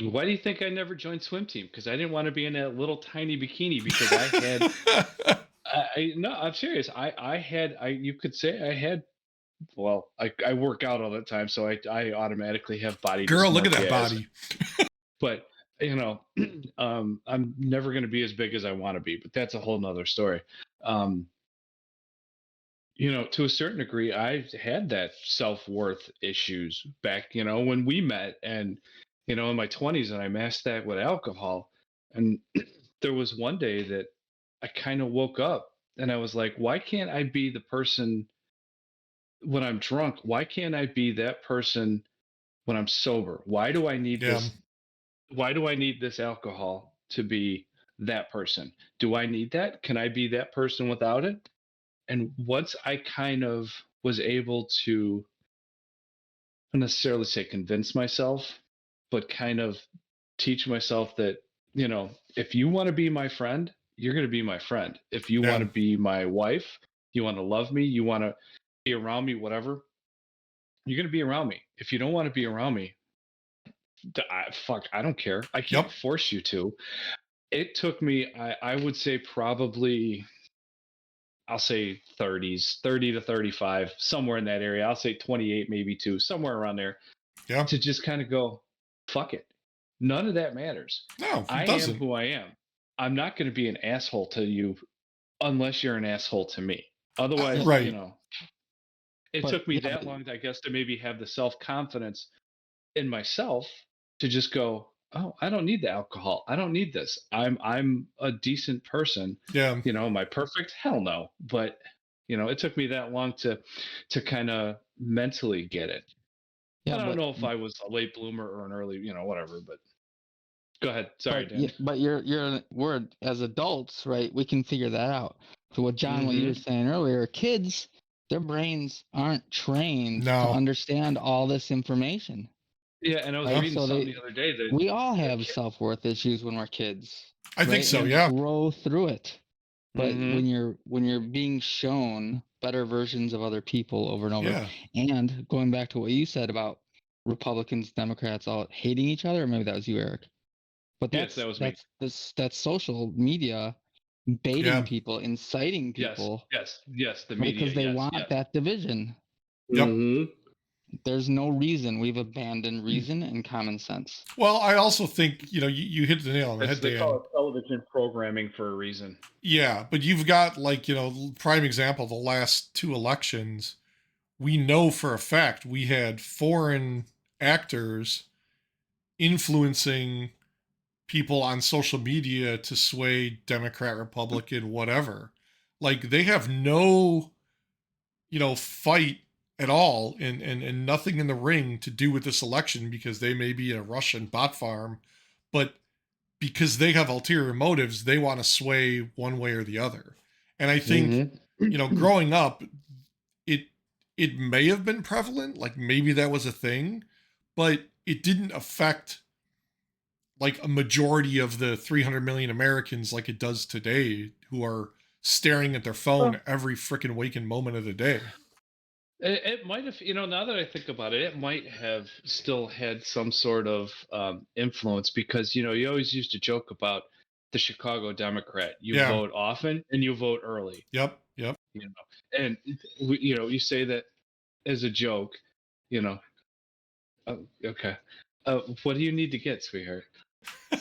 Why do you think I never joined swim team? Because I didn't want to be in that little tiny bikini because I had no, I'm serious. You could say I had, well, I work out all the time, so I automatically have body. Girl, look at that body. But I'm never going to be as big as I want to be, but that's a whole nother story. To a certain degree, I've had that self-worth issues back, when we met, and, in my 20s, and I masked that with alcohol. And there was one day that I kind of woke up and I was like, why can't I be the person when I'm drunk? Why can't I be that person when I'm sober? Why do I need this? Why do I need this alcohol to be that person? Do I need that? Can I be that person without it? And once I kind of was able to, not necessarily say convince myself, but kind of teach myself that, if you want to be my friend, you're going to be my friend. If you want to be my wife, you want to love me, you want to be around me, whatever, you're going to be around me. If you don't want to be around me, I don't care. I can't force you to. It took me, I would say probably, I'll say 30s, 30 to 35, somewhere in that area. I'll say 28, maybe two, somewhere around there. Yeah. To just kind of go, fuck it. None of that matters. No, I am who I am. I'm not going to be an asshole to you unless you're an asshole to me. Otherwise, right. It took me that long, I guess, to maybe have the self-confidence in myself to just go, oh, I don't need the alcohol. I don't need this. I'm a decent person. Yeah. Am I perfect? Hell no. But it took me that long to kind of mentally get it. Yeah, I don't know if I was a late bloomer or an early, whatever. But go ahead. Sorry, Dan. But we're as adults, right? We can figure that out. So what John, what you were saying earlier, kids, their brains aren't trained to understand all this information. Yeah, and I was reading something the other day that we all have self-worth issues when we're kids. I think so, yeah. Grow through it. But when you're being shown better versions of other people over and over, and going back to what you said about Republicans, Democrats all hating each other, or maybe that was you, Eric. But that's social media baiting people, inciting people. Yes, the media. Because they want that division. Yep. There's no reason. We've abandoned reason and common sense. Well, I also think, you hit the nail on the head, Dan. They call it television programming for a reason. Yeah, but you've got, prime example, the last two elections, we know for a fact we had foreign actors influencing people on social media to sway Democrat, Republican, whatever. They have no, fight at all and nothing in the ring to do with this election because they may be a Russian bot farm, but because they have ulterior motives, they want to sway one way or the other. And I think, growing up, it may have been prevalent, maybe that was a thing, but it didn't affect a majority of the 300 million Americans like it does today, who are staring at their phone every freaking waking moment of the day. It might have, now that I think about it, it might have still had some sort of influence because, you always used to joke about the Chicago Democrat. You vote often and you vote early. Yep. And, you say that as a joke, okay. What do you need to get, sweetheart?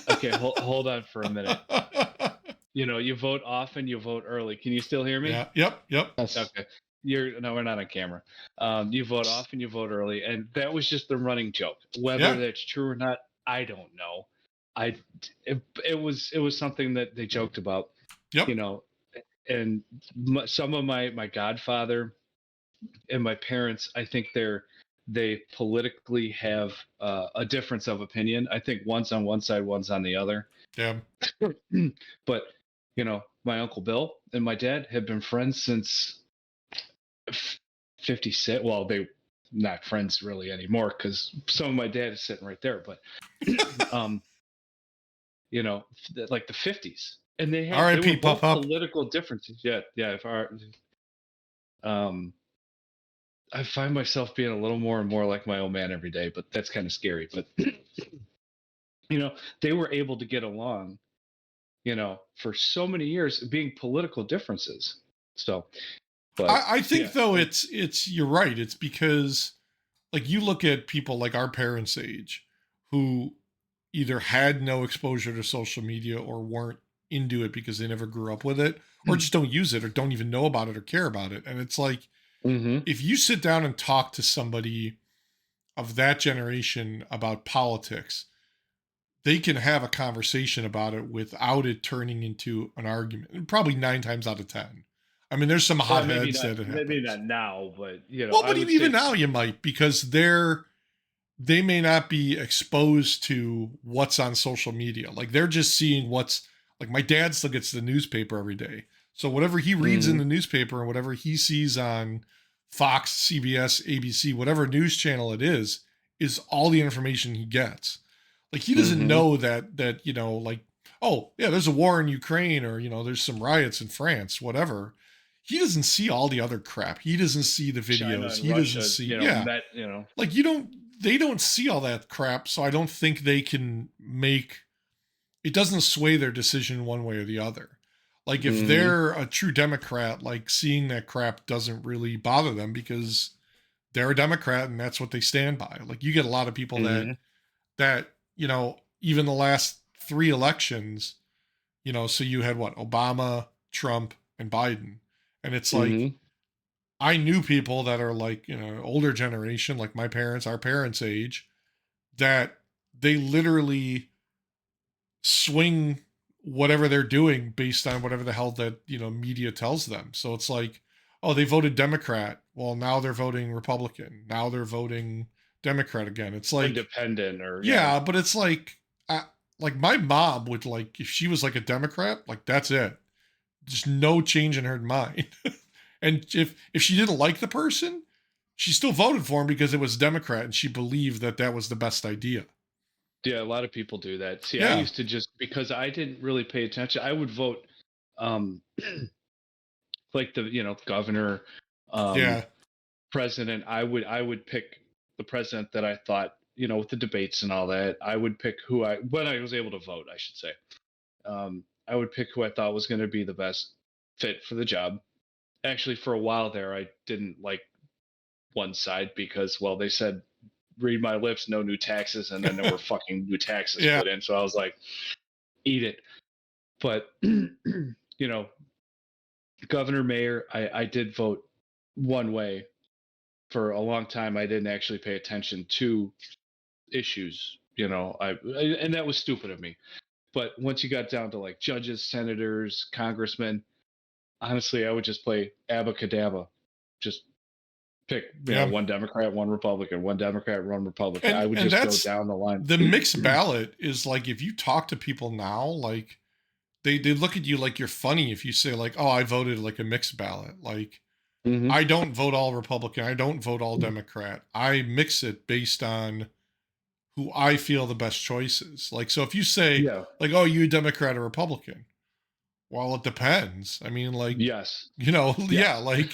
Okay, hold on for a minute. You vote often, you vote early. Can you still hear me? Yeah. Yep. Okay. No, we're not on camera. You vote often, you vote early, and that was just the running joke. Whether that's true or not, I don't know. It was something that they joked about. Yep. And some of my godfather and my parents, I think they politically have a difference of opinion. I think one's on one side, one's on the other. Yeah. But my Uncle Bill and my dad have been friends since 56. Well, they not friends really anymore because some of my dad is sitting right there. But like the 50s, and they had political differences. Yeah. If I find myself being a little more and more like my old man every day, but that's kind of scary. But they were able to get along, for so many years, being political differences. So, but I think though it's you're right. It's because you look at people like our parents' age who either had no exposure to social media or weren't into it because they never grew up with it, or just don't use it or don't even know about it or care about it. And it's if you sit down and talk to somebody of that generation about politics, they can have a conversation about it without it turning into an argument. And probably 9 times out of 10. I mean, there's some hotheads that it happens. Maybe not now, but Well, but even now you might, because they may not be exposed to what's on social media. They're just seeing what's my dad still gets the newspaper every day. So whatever he reads in the newspaper and whatever he sees on Fox, CBS, ABC, whatever news channel it is all the information he gets. He doesn't know that, oh yeah, there's a war in Ukraine or, there's some riots in France, whatever. he doesn't see all the other crap. He doesn't see the China videos. and He doesn't Russia, see, yeah. Like they don't see all that crap. So I don't think they can it doesn't sway their decision one way or the other. Like if they're a true Democrat, like seeing that crap doesn't really bother them because they're a Democrat and that's what they stand by. Like you get a lot of people that, even the last 3 elections, so you had what, Obama, Trump, and Biden. And it's like, I knew people that are like, older generation, like my parents, our parents' age, that they literally swing whatever they're doing based on whatever the hell that, media tells them. So it's like, oh, they voted Democrat. Well, now they're voting Republican. Now they're voting Democrat again. It's like independent or yeah, but it's like my mom would like if she was like a Democrat, like that's it. Just no change in her mind. And if she didn't like the person, she still voted for him because it was Democrat and she believed that that was the best idea. Yeah, a lot of people do that. See, I used to just because I didn't really pay attention. I would vote, like the governor, president. I would pick the president that I thought with the debates and all that. I would pick when I was able to vote, I should say. I would pick who I thought was going to be the best fit for the job. Actually, for a while there, I didn't like one side because, well, they said, read my lips, no new taxes, and then there were fucking new taxes put in. So I was like, eat it. But governor, mayor, I did vote one way for a long time. I didn't actually pay attention to issues, and that was stupid of me. But once you got down to like judges, senators, congressmen, honestly, I would just play abacadabra. Just pick one Democrat, one Republican, one Democrat, one Republican. I would just go down the line. The mixed ballot is like if you talk to people now, like they look at you like you're funny if you say like, oh, I voted like a mixed ballot. Like I don't vote all Republican. I don't vote all Democrat. I mix it based on who I feel the best choice is. Like, so if you say like, oh, you a Democrat or Republican? Well, it depends. I mean, like, yes, like,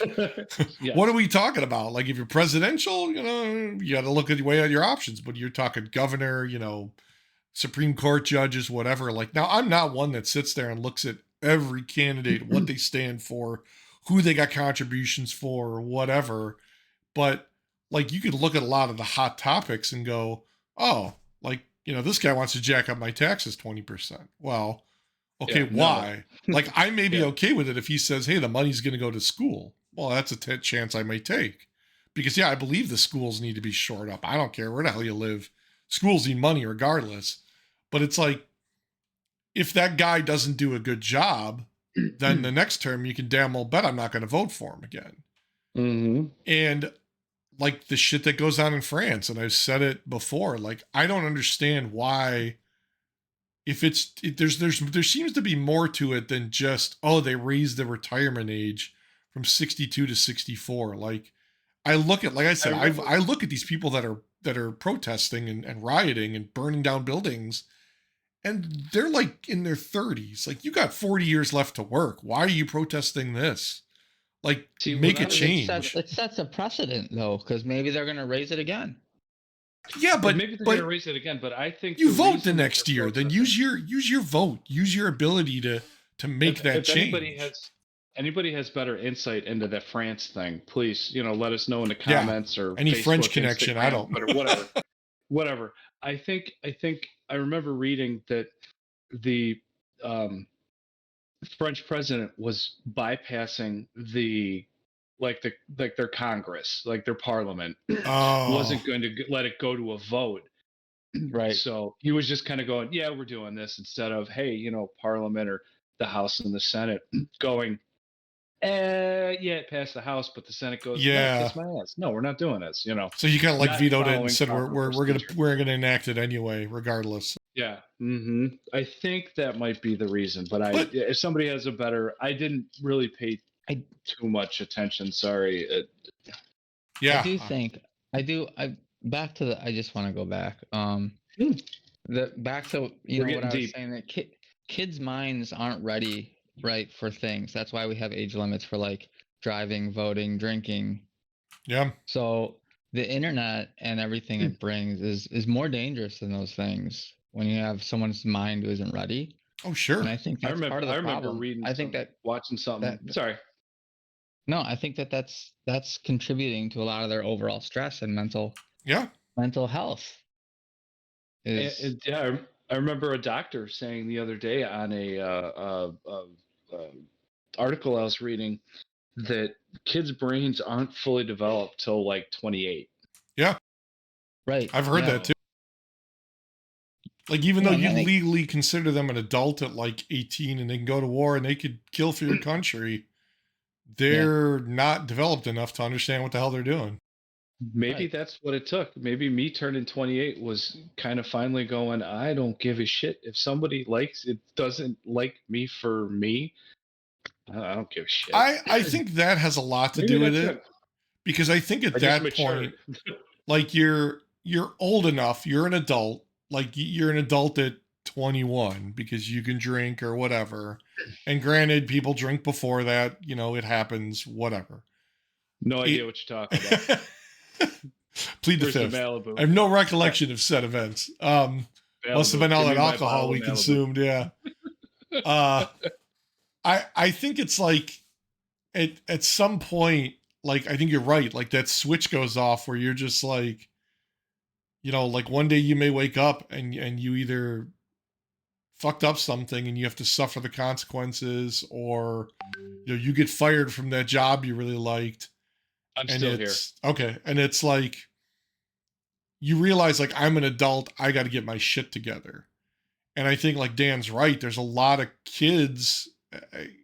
what are we talking about? Like, if you're presidential, you got to look at weigh out your options. But you're talking governor, Supreme Court judges, whatever. Like, now I'm not one that sits there and looks at every candidate, what they stand for, who they got contributions for, or whatever. But like, you could look at a lot of the hot topics and go, oh, like, this guy wants to jack up my taxes 20%. Well, okay, why? No. Like, I may be okay with it if he says, hey, the money's going to go to school. Well, that's a chance I may take. Because, I believe the schools need to be shored up. I don't care where the hell you live. Schools need money regardless. But it's like, if that guy doesn't do a good job, then the next term you can damn well bet I'm not going to vote for him again. And like the shit that goes on in France, and I've said it before, like, I don't understand why... there seems to be more to it than just, oh, they raised the retirement age from 62 to 64. Like, I look at, like I said, I look at these people that are protesting and rioting and burning down buildings, and they're like in their 30s. Like, you got 40 years left to work. Why are you protesting this? Like, make a change. It sets a precedent though, because maybe they're going to raise it again. Yeah, but maybe they're going to raise it again. But I think you vote the next year. Then use your vote. Use your ability to make that change. Anybody has better insight into the France thing, please, let us know in the comments or any Facebook, French connection. Instagram, I don't. But whatever. I think I remember reading that the French president was bypassing their Congress, like their parliament, wasn't going to let it go to a vote. Right. So he was just kind of going, yeah, we're doing this, instead of, hey, Parliament or the House and the Senate going, it passed the House, but the Senate goes, no, kiss my ass. No, we're not doing this, So you kind of like vetoed it and said we're gonna enact it anyway, regardless. Yeah. I think that might be the reason, but if somebody has a better, I didn't really pay too much attention. Sorry. I do think I just want to go back. Back to what I was saying, that kids' minds aren't ready right, for things. That's why we have age limits for like driving, voting, drinking. Yeah. So the internet and everything it brings is more dangerous than those things when you have someone's mind who isn't ready. Oh, sure. And I think that's part of the problem. I remember reading. I think watching something. Sorry. No, I think that's contributing to a lot of their overall stress and mental health. Yeah, I remember a doctor saying the other day on a article I was reading that kids' brains aren't fully developed till like 28. Yeah. Right. I've heard that too. Like, even though you legally consider them an adult at like 18 and they can go to war and they could kill for your country, they're not developed enough to understand what the hell they're doing. Maybe that's what it took. Maybe me turning 28 was kind of finally going, I don't give a shit. If somebody likes it, doesn't like me for me, I don't give a shit. I think that has a lot to do with it. Because I think at that point, like you're old enough, you're an adult, like you're an adult at 21 because you can drink or whatever. And granted, people drink before that, you know, it happens, whatever. No idea what you're talking about. Plead the fifth. I have no recollection of said events. Must have been all that alcohol we consumed, yeah. I think it's like at some point, like, I think you're right. Like, that switch goes off where you're just like, you know, like one day you may wake up and you either fucked up something and you have to suffer the consequences, or, you know, you get fired from that job you really liked. I'm still here. Okay. And it's like, you realize, like, I'm an adult. I got to get my shit together. And I think, like, Dan's right. There's a lot of kids,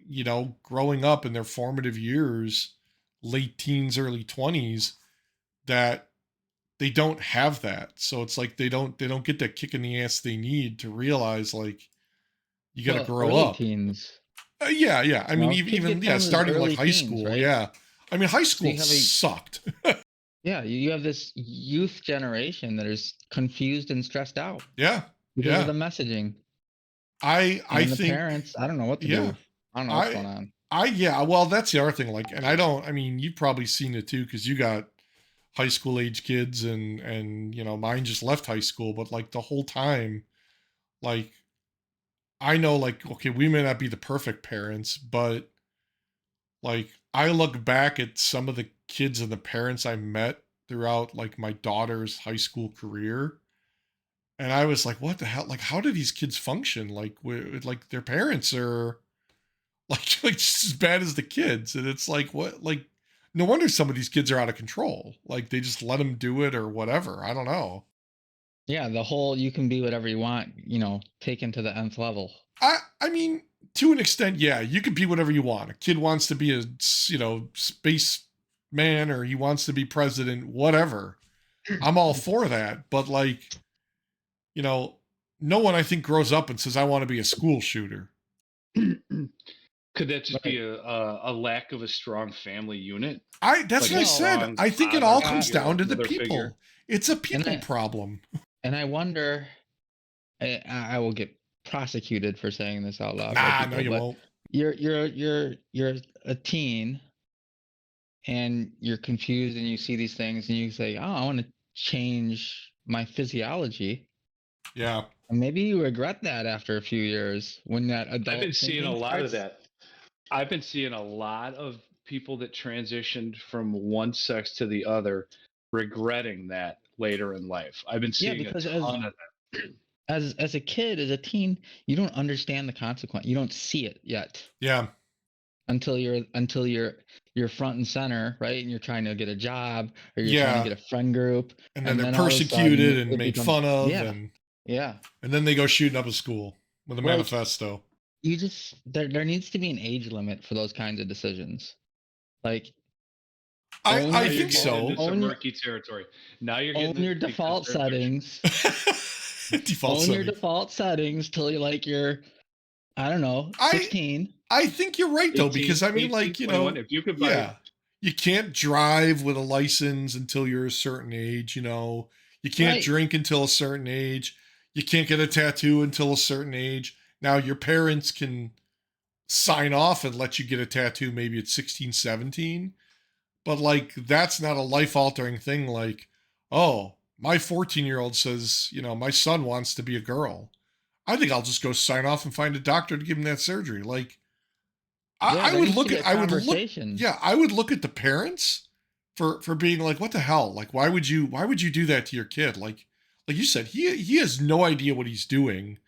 you know, growing up in their formative years, late teens, early 20s, that they don't have that. So it's like they don't get that kick in the ass they need to realize, like, you got to grow up. Teens. Yeah. I mean, even starting like high school. Right? Yeah. I mean, high school sucked. Yeah, you have this youth generation that is confused and stressed out. Yeah. Because of the messaging. I think the parents, I don't know what to do. I don't know what's going on. Well, that's the other thing. Like, and I mean, you've probably seen it too, because you got high school age kids and, you know, mine just left high school, but like the whole time, like, I know, like, okay, we may not be the perfect parents, but like, I look back at some of the kids and the parents I met throughout like my daughter's high school career. And I was like, what the hell? Like, how do these kids function? Like, like their parents are like just as bad as the kids. And it's like, what? Like, no wonder some of these kids are out of control. Like, they just let them do it or whatever. I don't know. Yeah, the whole you can be whatever you want, you know, taken to the nth level. I mean, to an extent, yeah, you can be whatever you want. A kid wants to be a, you know, space man, or he wants to be president, whatever. I'm all for that. But like, you know, no one, I think, grows up and says, I want to be a school shooter. Could that just be a lack of a strong family unit? That's like what I said. I think it all comes down to the people. Figure. It's a people problem. And I wonder, I will get prosecuted for saying this out loud. Nah, no, you won't. You're a teen, and you're confused, and you see these things, and you say, "Oh, I want to change my physiology." Yeah. And maybe you regret that after a few years when that adult. I've been seeing a lot of that. I've been seeing a lot of people that transitioned from one sex to the other regretting that later in life. I've been seeing a ton of that. As a kid, as a teen, you don't understand the consequence. You don't see it yet. Yeah. Until you're front and center, right? And you're trying to get a job, or you're trying to get a friend group. And then they're persecuted and made fun of. And then they go shooting up a school with a manifesto. You just there needs to be an age limit for those kinds of decisions. Like, I think so. Some murky territory. Now you're getting your default settings. Your default settings till you're I don't know, 16. I think you're right, though, because I mean, 18, like, you know, if you could buy you can't drive with a license until you're a certain age, you know. You can't drink until a certain age. You can't get a tattoo until a certain age. Now your parents can sign off and let you get a tattoo maybe at 16, 17. But like, that's not a life altering thing. Like, oh, my 14-year-old says, my son wants to be a girl. I think I'll just go sign off and find a doctor to give him that surgery. Like, I would look at, I would look at the parents for being like, what the hell? Like, why would you do that to your kid? Like you said, he has no idea what he's doing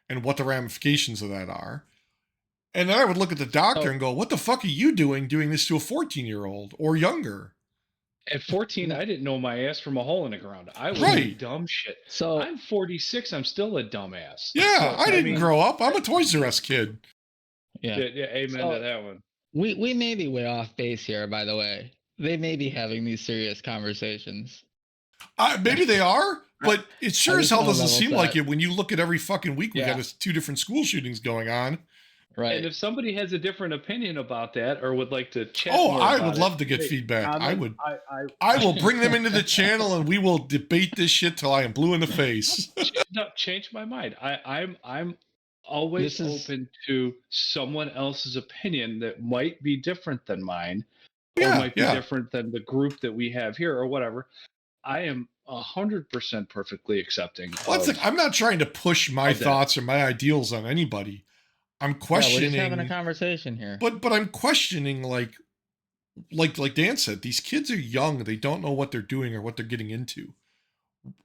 and what the ramifications of that are. And then I would look at the doctor and go, what the fuck are you doing this to a 14-year-old or younger? At 14, I didn't know my ass from a hole in the ground. I was doing dumb shit. So I'm 46. I'm still a dumbass. Yeah, so, I didn't grow up. I'm a Toys R Us kid. Yeah, amen to that one. We may be way off base here, by the way. They may be having these serious conversations. Maybe they are, but it sure as hell doesn't seem like it when you look at every fucking week we got 2 different school shootings going on. Right. And if somebody has a different opinion about that or would like to chat, I would love to get feedback. I will bring them into the channel and we will debate this shit till I am blue in the face. No, change my mind. I'm always open to someone else's opinion that might be different than mine, or might be different than the group that we have here, or whatever. I am 100% perfectly accepting. I'm not trying to push my thoughts or my ideals on anybody. I'm questioning. We're just having a conversation here. But I'm questioning, like Dan said, these kids are young. They don't know what they're doing or what they're getting into.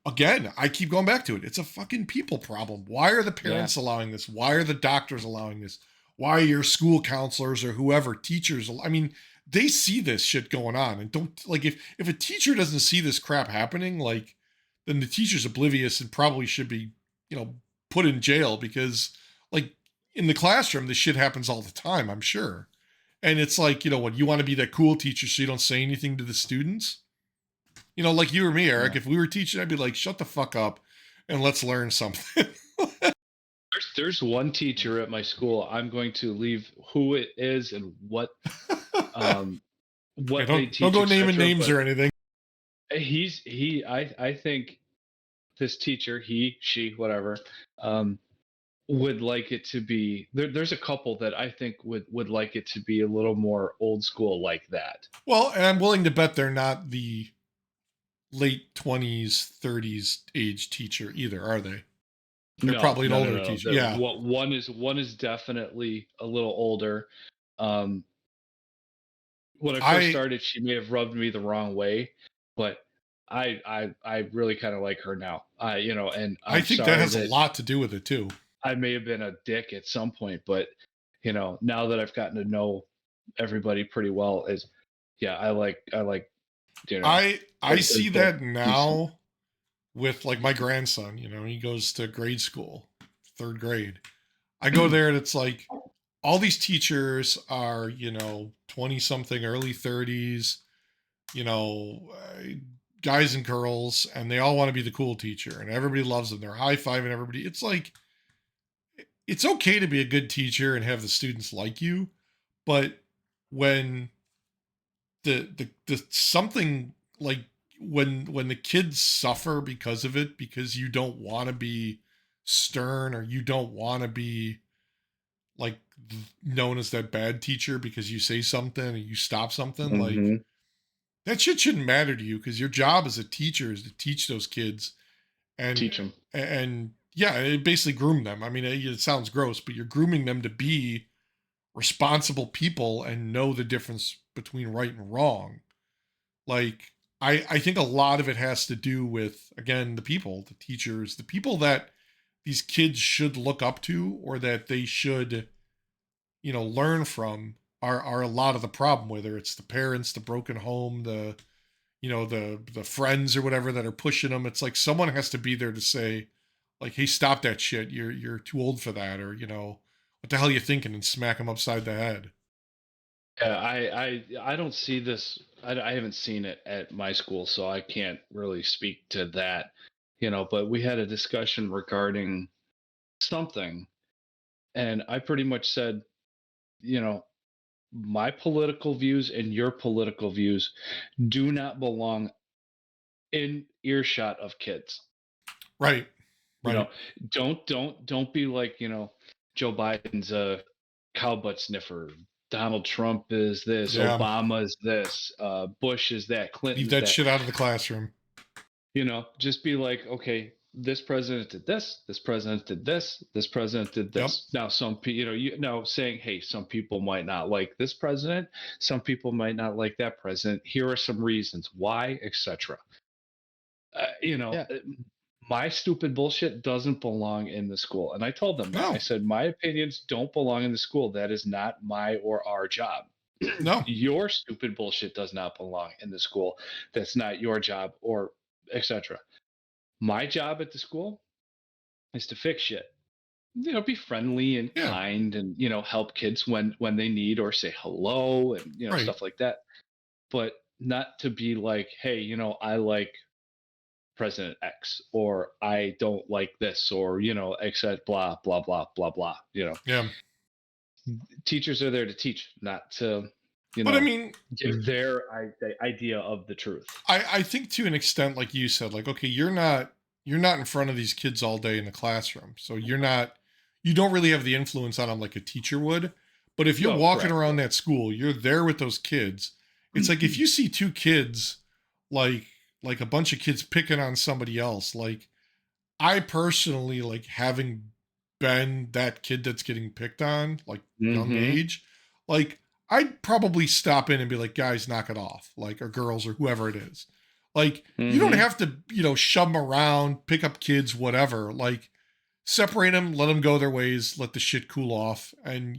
Again, I keep going back to it. It's a fucking people problem. Why are the parents allowing this? Why are the doctors allowing this? Why are your school counselors or whoever, teachers? I mean, they see this shit going on, and don't like if a teacher doesn't see this crap happening, like then the teacher's oblivious and probably should be, put in jail because like. In the classroom, this shit happens all the time, I'm sure. And it's like, what, you want to be that cool teacher so you don't say anything to the students? Like you or me, Eric, if we were teaching, I'd be like, shut the fuck up and let's learn something. There's one teacher at my school. I'm going to leave who it is and what they teach. Don't go naming names or anything. I think this teacher, she, whatever, would like it to be there's a couple that I think would like it to be a little more old school like that. Well, and I'm willing to bet they're not the late 20s, 30s age teacher either, are they? They're probably an older teacher. Yeah. One is definitely a little older. When I first started, she may have rubbed me the wrong way, but I really kind of like her now. And I think that has a lot to do with it too. I may have been a dick at some point, but now that I've gotten to know everybody pretty well, I like. I see that now with like my grandson. He goes to grade school, 3rd grade. I go there and it's like all these teachers are 20 something, early 30s, guys and girls, and they all want to be the cool teacher, and everybody loves them. They're high-fiving everybody. It's like. It's okay to be a good teacher and have the students like you, but when the something like when the kids suffer because of it, because you don't want to be stern or you don't want to be like known as that bad teacher because you say something and you stop something, like that shit shouldn't matter to you, because your job as a teacher is to teach those kids and teach them and it basically groom them. I mean, it sounds gross, but you're grooming them to be responsible people and know the difference between right and wrong. Like, I think a lot of it has to do with, again, the people, the teachers, the people that these kids should look up to or that they should, learn from are a lot of the problem, whether it's the parents, the broken home, the friends or whatever that are pushing them. It's like someone has to be there to say, like, hey, stop that shit. You're too old for that. Or, what the hell are you thinking, and smack them upside the head. Yeah, I don't see this. I haven't seen it at my school, so I can't really speak to that, but we had a discussion regarding something. And I pretty much said, my political views and your political views do not belong in earshot of kids. Right. Don't be like, Joe Biden's cow butt sniffer. Donald Trump is this, Obama is this, Bush is that, Clinton Leave that shit out of the classroom. Just be like, okay, this president did this, this president did this, this president did this. Yep. Now, some people, saying, hey, some people might not like this president, some people might not like that president. Here are some reasons why, etc. My stupid bullshit doesn't belong in the school. And I told them that. I said, my opinions don't belong in the school. That is not my or our job. No. Your stupid bullshit does not belong in the school. That's not your job, or etc. My job at the school is to fix shit. Be friendly and kind, and help kids when they need, or say hello, and stuff like that. But not to be like, hey, I like President X, or I don't like this, or etc. Blah blah blah blah blah. Yeah. Teachers are there to teach, not to but I mean, give their idea of the truth. I think to an extent, like you said, like, okay, you're not in front of these kids all day in the classroom, so you don't really have the influence on them like a teacher would. But if you're walking around that school, you're there with those kids. It's like if you see two kids, like a bunch of kids picking on somebody else, like, I personally, like, having been that kid that's getting picked on, like, young age, like, I'd probably stop in and be like, guys, knock it off, like, or girls, or whoever it is. Like, you don't have to, shove them around, pick up kids, whatever. Like, separate them, let them go their ways, let the shit cool off, and,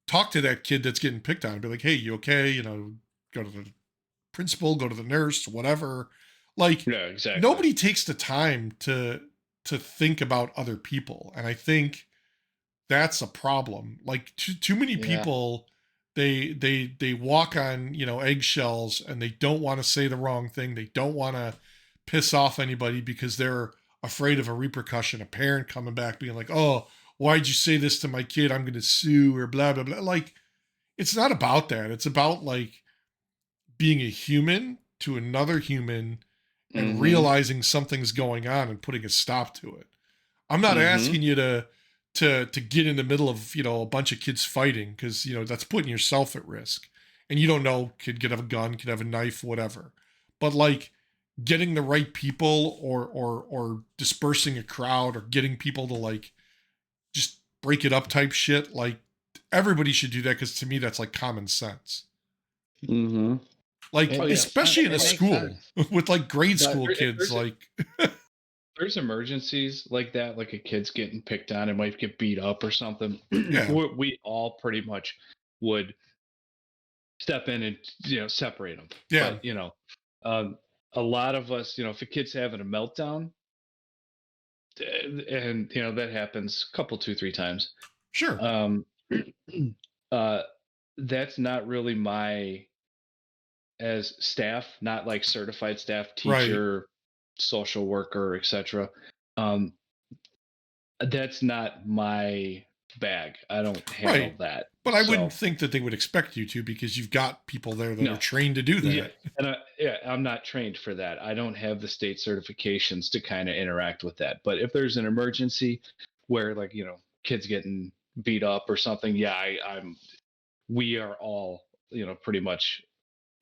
talk to that kid that's getting picked on. Be like, hey, you okay? Go to the principal, go to the nurse, whatever. Like, exactly. Nobody takes the time to think about other people. And I think that's a problem. Like, too many people, they walk on, eggshells, and they don't want to say the wrong thing. They don't want to piss off anybody because they're afraid of a repercussion. A parent coming back being like, oh, why'd you say this to my kid? I'm going to sue, or blah, blah, blah. Like, it's not about that. It's about, like, being a human to another human and realizing something's going on and putting a stop to it. I'm not asking you to get in the middle of, a bunch of kids fighting, because, that's putting yourself at risk. And you don't know, could have a gun, could have a knife, whatever. But, like, getting the right people, or dispersing a crowd, or getting people to, like, just break it up type shit, like, everybody should do that, because to me that's like common sense. Like, especially in a school with, like, grade school kids, like. There's emergencies like that, like a kid's getting picked on and might get beat up or something. We all pretty much would step in and separate them. Yeah. But a lot of us, if a kid's having a meltdown, and that happens a couple, 2-3 times. Sure. That's not really my, as staff, not like certified staff, teacher, social worker, etc. That's not my bag. I don't handle that. But I wouldn't think that they would expect you to, because you've got people there that are trained to do that. Yeah. And I'm not trained for that. I don't have the state certifications to kind of interact with that. But if there's an emergency where, like, kids getting beat up or something, we are all, pretty much,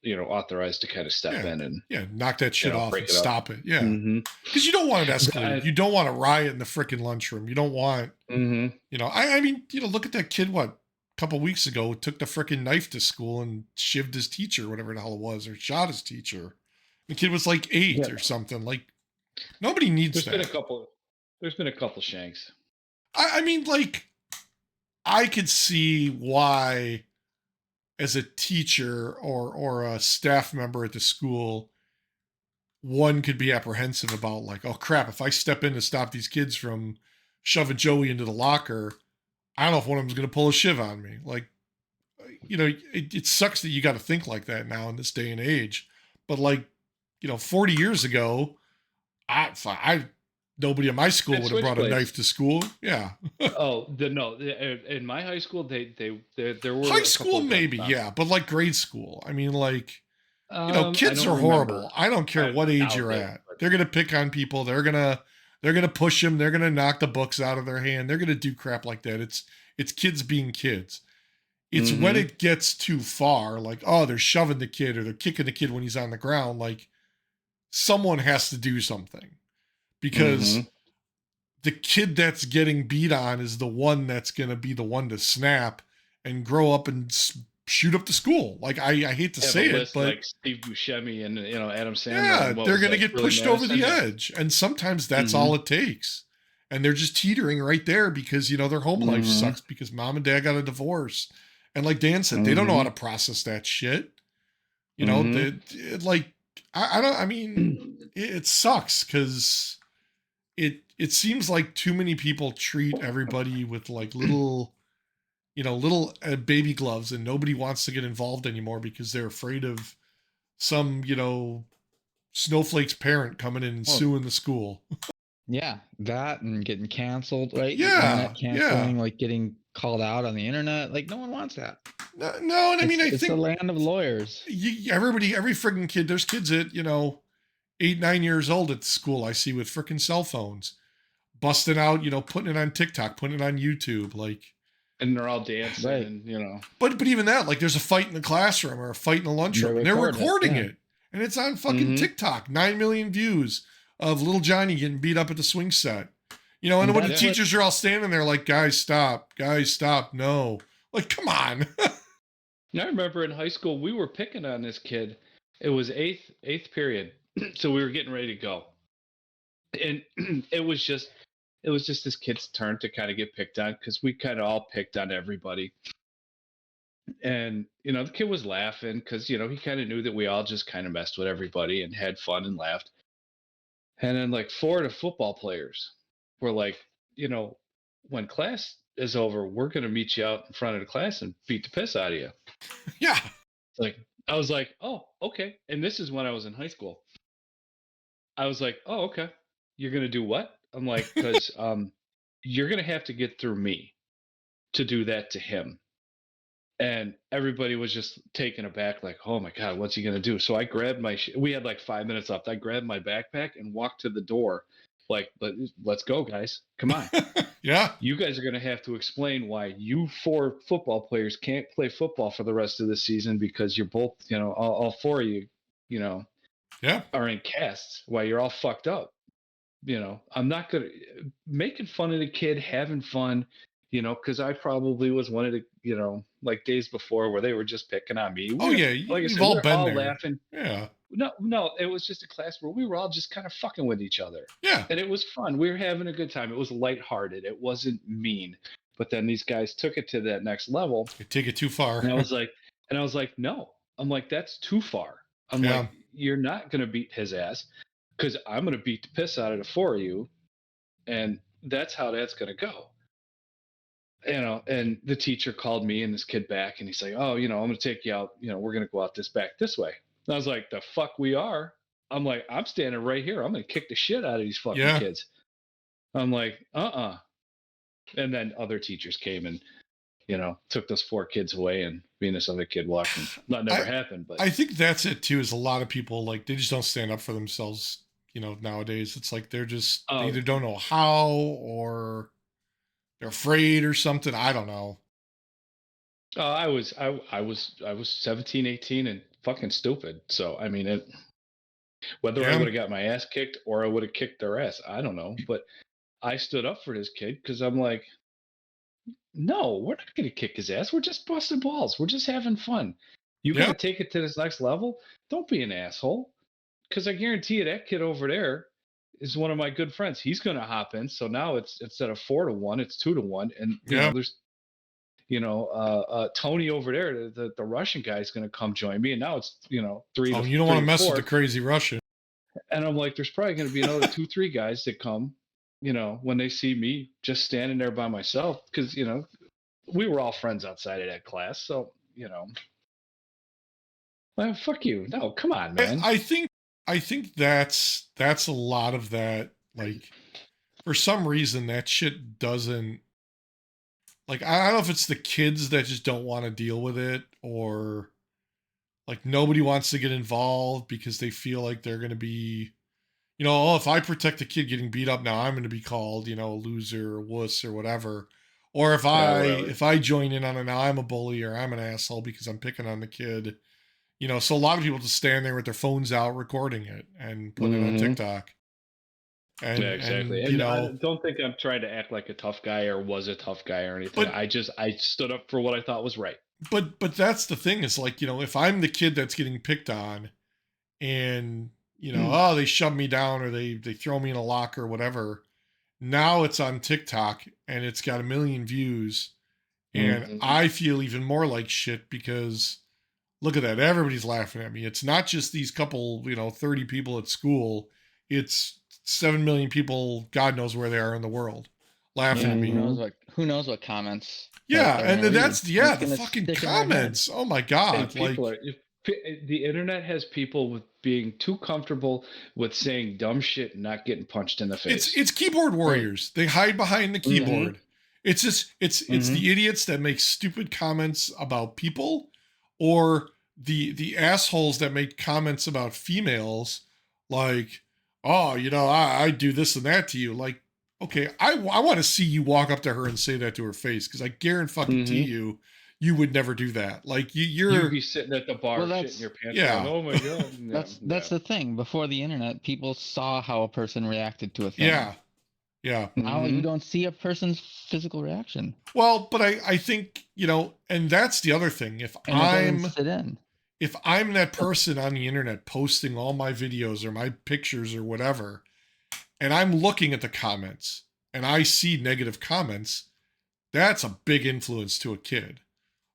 authorized to kind of step in and knock that shit off and stop it. Yeah. Because you don't want it escalated. You don't want a riot in the freaking lunchroom. You don't want, I mean, look at that kid, a couple weeks ago, took the freaking knife to school and shivved his teacher, whatever the hell it was, or shot his teacher. The kid was like 8 or something. Like, nobody needs that. There's been a couple shanks. I mean, like, I could see why, as a teacher or a staff member at the school, one could be apprehensive about, like, oh crap, if I step in to stop these kids from shoving Joey into the locker, I don't know if one of them's going to pull a shiv on me. Like, it sucks that you got to think like that now in this day and age. But, like, 40 years ago, nobody at my school would have brought a knife to school. Yeah. In my high school, there were high school maybe, but like grade school, I mean, like, kids are horrible. I don't care what age you're at. They're gonna pick on people. They're gonna push them. They're gonna knock the books out of their hand. They're gonna do crap like that. It's kids being kids. It's when it gets too far, like, oh, they're shoving the kid or they're kicking the kid when he's on the ground. Like, someone has to do something because the kid that's getting beat on is the one that's going to be the one to snap and grow up and shoot up the school. Like, I hate to say it, but like Steve Buscemi and Adam Sandler. Yeah, they're going to get pushed over the edge, and sometimes that's all it takes. And they're just teetering right there because their home life sucks because mom and dad got a divorce, and like Dan said, they don't know how to process that shit. It sucks because it seems like too many people treat everybody with like little baby gloves, and nobody wants to get involved anymore because they're afraid of some, snowflake's parent coming in and suing the school. Yeah, that and getting canceled, right? Yeah, canceling, like getting called out on the internet. Like, no one wants that. No, and I think it's the land of lawyers. Every friggin' kid, there's kids at 8, 9 years old at school I see with frickin' cell phones, busting out, putting it on TikTok, putting it on YouTube, like. And they're all dancing, right. And But even that, like, there's a fight in the classroom or a fight in the lunchroom, and they're recording it, and it's on fucking TikTok. 9 million views of little Johnny getting beat up at the swing set. And when the teachers are all standing there, like, guys, stop, no, like, come on. I remember in high school we were picking on this kid. It was eighth period, so we were getting ready to go, and it was just this kid's turn to kind of get picked on because we kind of all picked on everybody. And, the kid was laughing because, he kind of knew that we all just kind of messed with everybody and had fun and laughed. And then like 4 of the football players were like, when class is over, we're going to meet you out in front of the class and beat the piss out of you. Yeah. Like, I was like, oh, okay. And this is when I was in high school. I was like, oh, okay. You're going to do what? I'm like, because you're going to have to get through me to do that to him. And everybody was just taken aback, like, oh my God, what's he going to do? So I grabbed we had like 5 minutes left. I grabbed my backpack and walked to the door. Like, let's go, guys. Come on. Yeah. You guys are going to have to explain why you 4 football players can't play football for the rest of the season because you're both, all 4 of you, are in casts while you're all fucked up. I'm not going to making fun of the kid, having fun, because I probably was one of the, like days before where they were just picking on me. Like I said, all been there. Laughing. Yeah. No, it was just a class where we were all just kind of fucking with each other. Yeah. And it was fun. We were having a good time. It was lighthearted. It wasn't mean. But then these guys took it to that next level. They take it too far. And I was like, no. I'm like, that's too far. I'm like, you're not going to beat his ass because I'm going to beat the piss out of the 4 of you. And that's how that's going to go. And the teacher called me and this kid back and he's like, oh, I'm going to take you out. We're going to go out this way. And I was like, the fuck we are? I'm like, I'm standing right here. I'm going to kick the shit out of these fucking kids. I'm like, And then other teachers came and, took those 4 kids away and me and this other kid walked and that never happened. But I think that's it too, is a lot of people, like, they just don't stand up for themselves, nowadays. It's like, they're just, they either don't know how or they're afraid or something. I don't know. I was 17, 18 and fucking stupid. So, I mean, whether I would have got my ass kicked or I would have kicked their ass, I don't know. But I stood up for this kid because I'm like, no, we're not going to kick his ass. We're just busting balls. We're just having fun. You got to take it to this next level. Don't be an asshole. Because I guarantee you that kid over there is one of my good friends. He's going to hop in. So now it's instead of 4-1, it's 2-1. And there's, Tony over there, the Russian guy is going to come join me. And now it's, 3 Oh, you don't want to mess with the crazy Russian. And I'm like, there's probably going to be another 2-3 guys that come, when they see me just standing there by myself. Because, we were all friends outside of that class. So, well, fuck you. No, come on, man. I think that's a lot of that. Like, for some reason, that shit doesn't. Like, I don't know if it's the kids that just don't want to deal with it, or like nobody wants to get involved because they feel like they're going to be, if I protect a kid getting beat up now, I'm going to be called, a loser or wuss or whatever. Or if I join in on it now, I'm a bully or I'm an asshole because I'm picking on the kid. So a lot of people just stand there with their phones out recording it and putting it on TikTok. And, yeah, exactly. And I don't think I'm trying to act like a tough guy or was a tough guy or anything. But I stood up for what I thought was right. But that's the thing is like, if I'm the kid that's getting picked on and, oh, they shove me down or they throw me in a locker or whatever. Now it's on TikTok and it's got 1 million views. And I feel even more like shit because look at that. Everybody's laughing at me. It's not just these couple, 30 people at school. It's 7 million people, God knows where they are in the world, laughing at me. Who knows what comments. Yeah, and that's the fucking comments. Oh my God. The internet has people with being too comfortable with saying dumb shit and not getting punched in the face. It's keyboard warriors. Right. They hide behind the keyboard. It's just it's the idiots that make stupid comments about people, or the assholes that make comments about females, like, oh, I do this and that to you. Like, okay, I want to see you walk up to her and say that to her face, because I guarantee you would never do that. Like you'd be sitting at the bar, shitting your pants. Yeah. Going, oh my God. That's the thing. Before the internet, people saw how a person reacted to a thing. Yeah. Yeah. Now you don't see a person's physical reaction. Well, but I think, and that's the other thing. If I'm that person on the internet posting all my videos or my pictures or whatever, and I'm looking at the comments and I see negative comments, that's a big influence to a kid.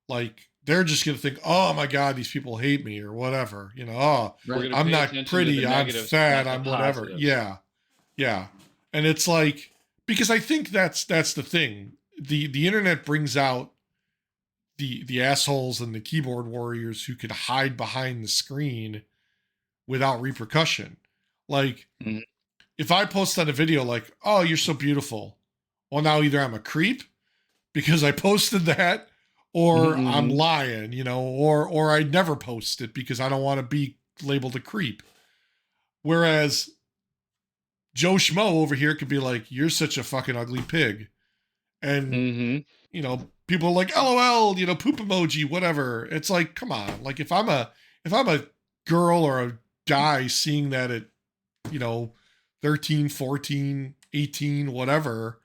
Like, they're just going to think, oh my God, these people hate me or whatever. I'm not pretty, I'm fat, I'm whatever. Yeah. Yeah. And it's like, because I think that's the thing. The internet brings out the assholes and the keyboard warriors who could hide behind the screen without repercussion. Like, if I post on a video like, oh, you're so beautiful. Well, now either I'm a creep because I posted that, or I'm lying, or I'd never post it because I don't want to be labeled a creep. Whereas Joe Schmo over here could be like, you're such a fucking ugly pig. And, people are like, LOL, poop emoji, whatever. It's like, come on. Like, if I'm a girl or a guy seeing that at, 13, 14, 18, whatever,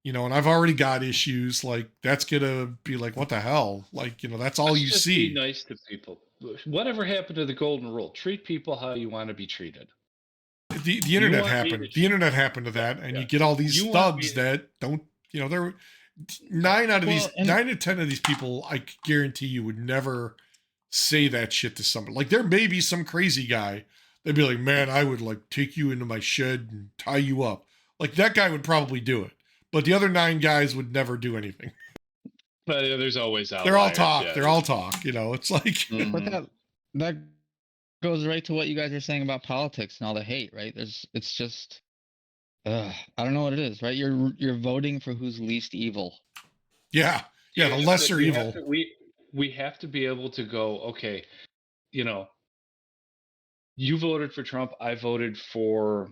and I've already got issues, like, that's gonna be like, what the hell? Like, that's all you see. Be nice to people. Whatever happened to the golden rule? Treat people how you want to be treated. The internet happened. The internet happened to that, and you get all these thugs that don't, they're 9 out of 10 of these people, I guarantee you, would never say that shit to somebody. Like, there may be some crazy guy that'd be like, man, I would like take you into my shed and tie you up. Like, that guy would probably do it. But the other 9 guys would never do anything. But there's always outliers. They're all talk. Yeah. They're all talk. It's like. But that goes right to what you guys are saying about politics and all the hate, right? It's just, I don't know what it is, right? You're voting for who's least evil. Yeah, the lesser evil. We have to be able to go, okay, you voted for Trump, I voted for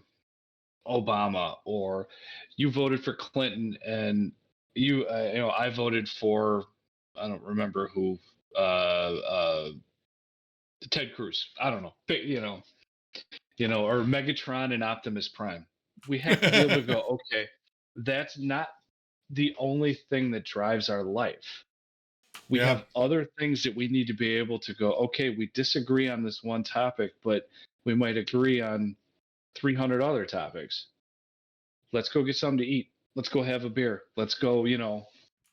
Obama, or you voted for Clinton and I voted for, I don't remember who, Ted Cruz. I don't know, or Megatron and Optimus Prime. We have to be able to go, okay, that's not the only thing that drives our life. We have other things that we need to be able to go, okay, we disagree on this one topic, but we might agree on 300 other topics. Let's go get something to eat. Let's go have a beer. Let's go,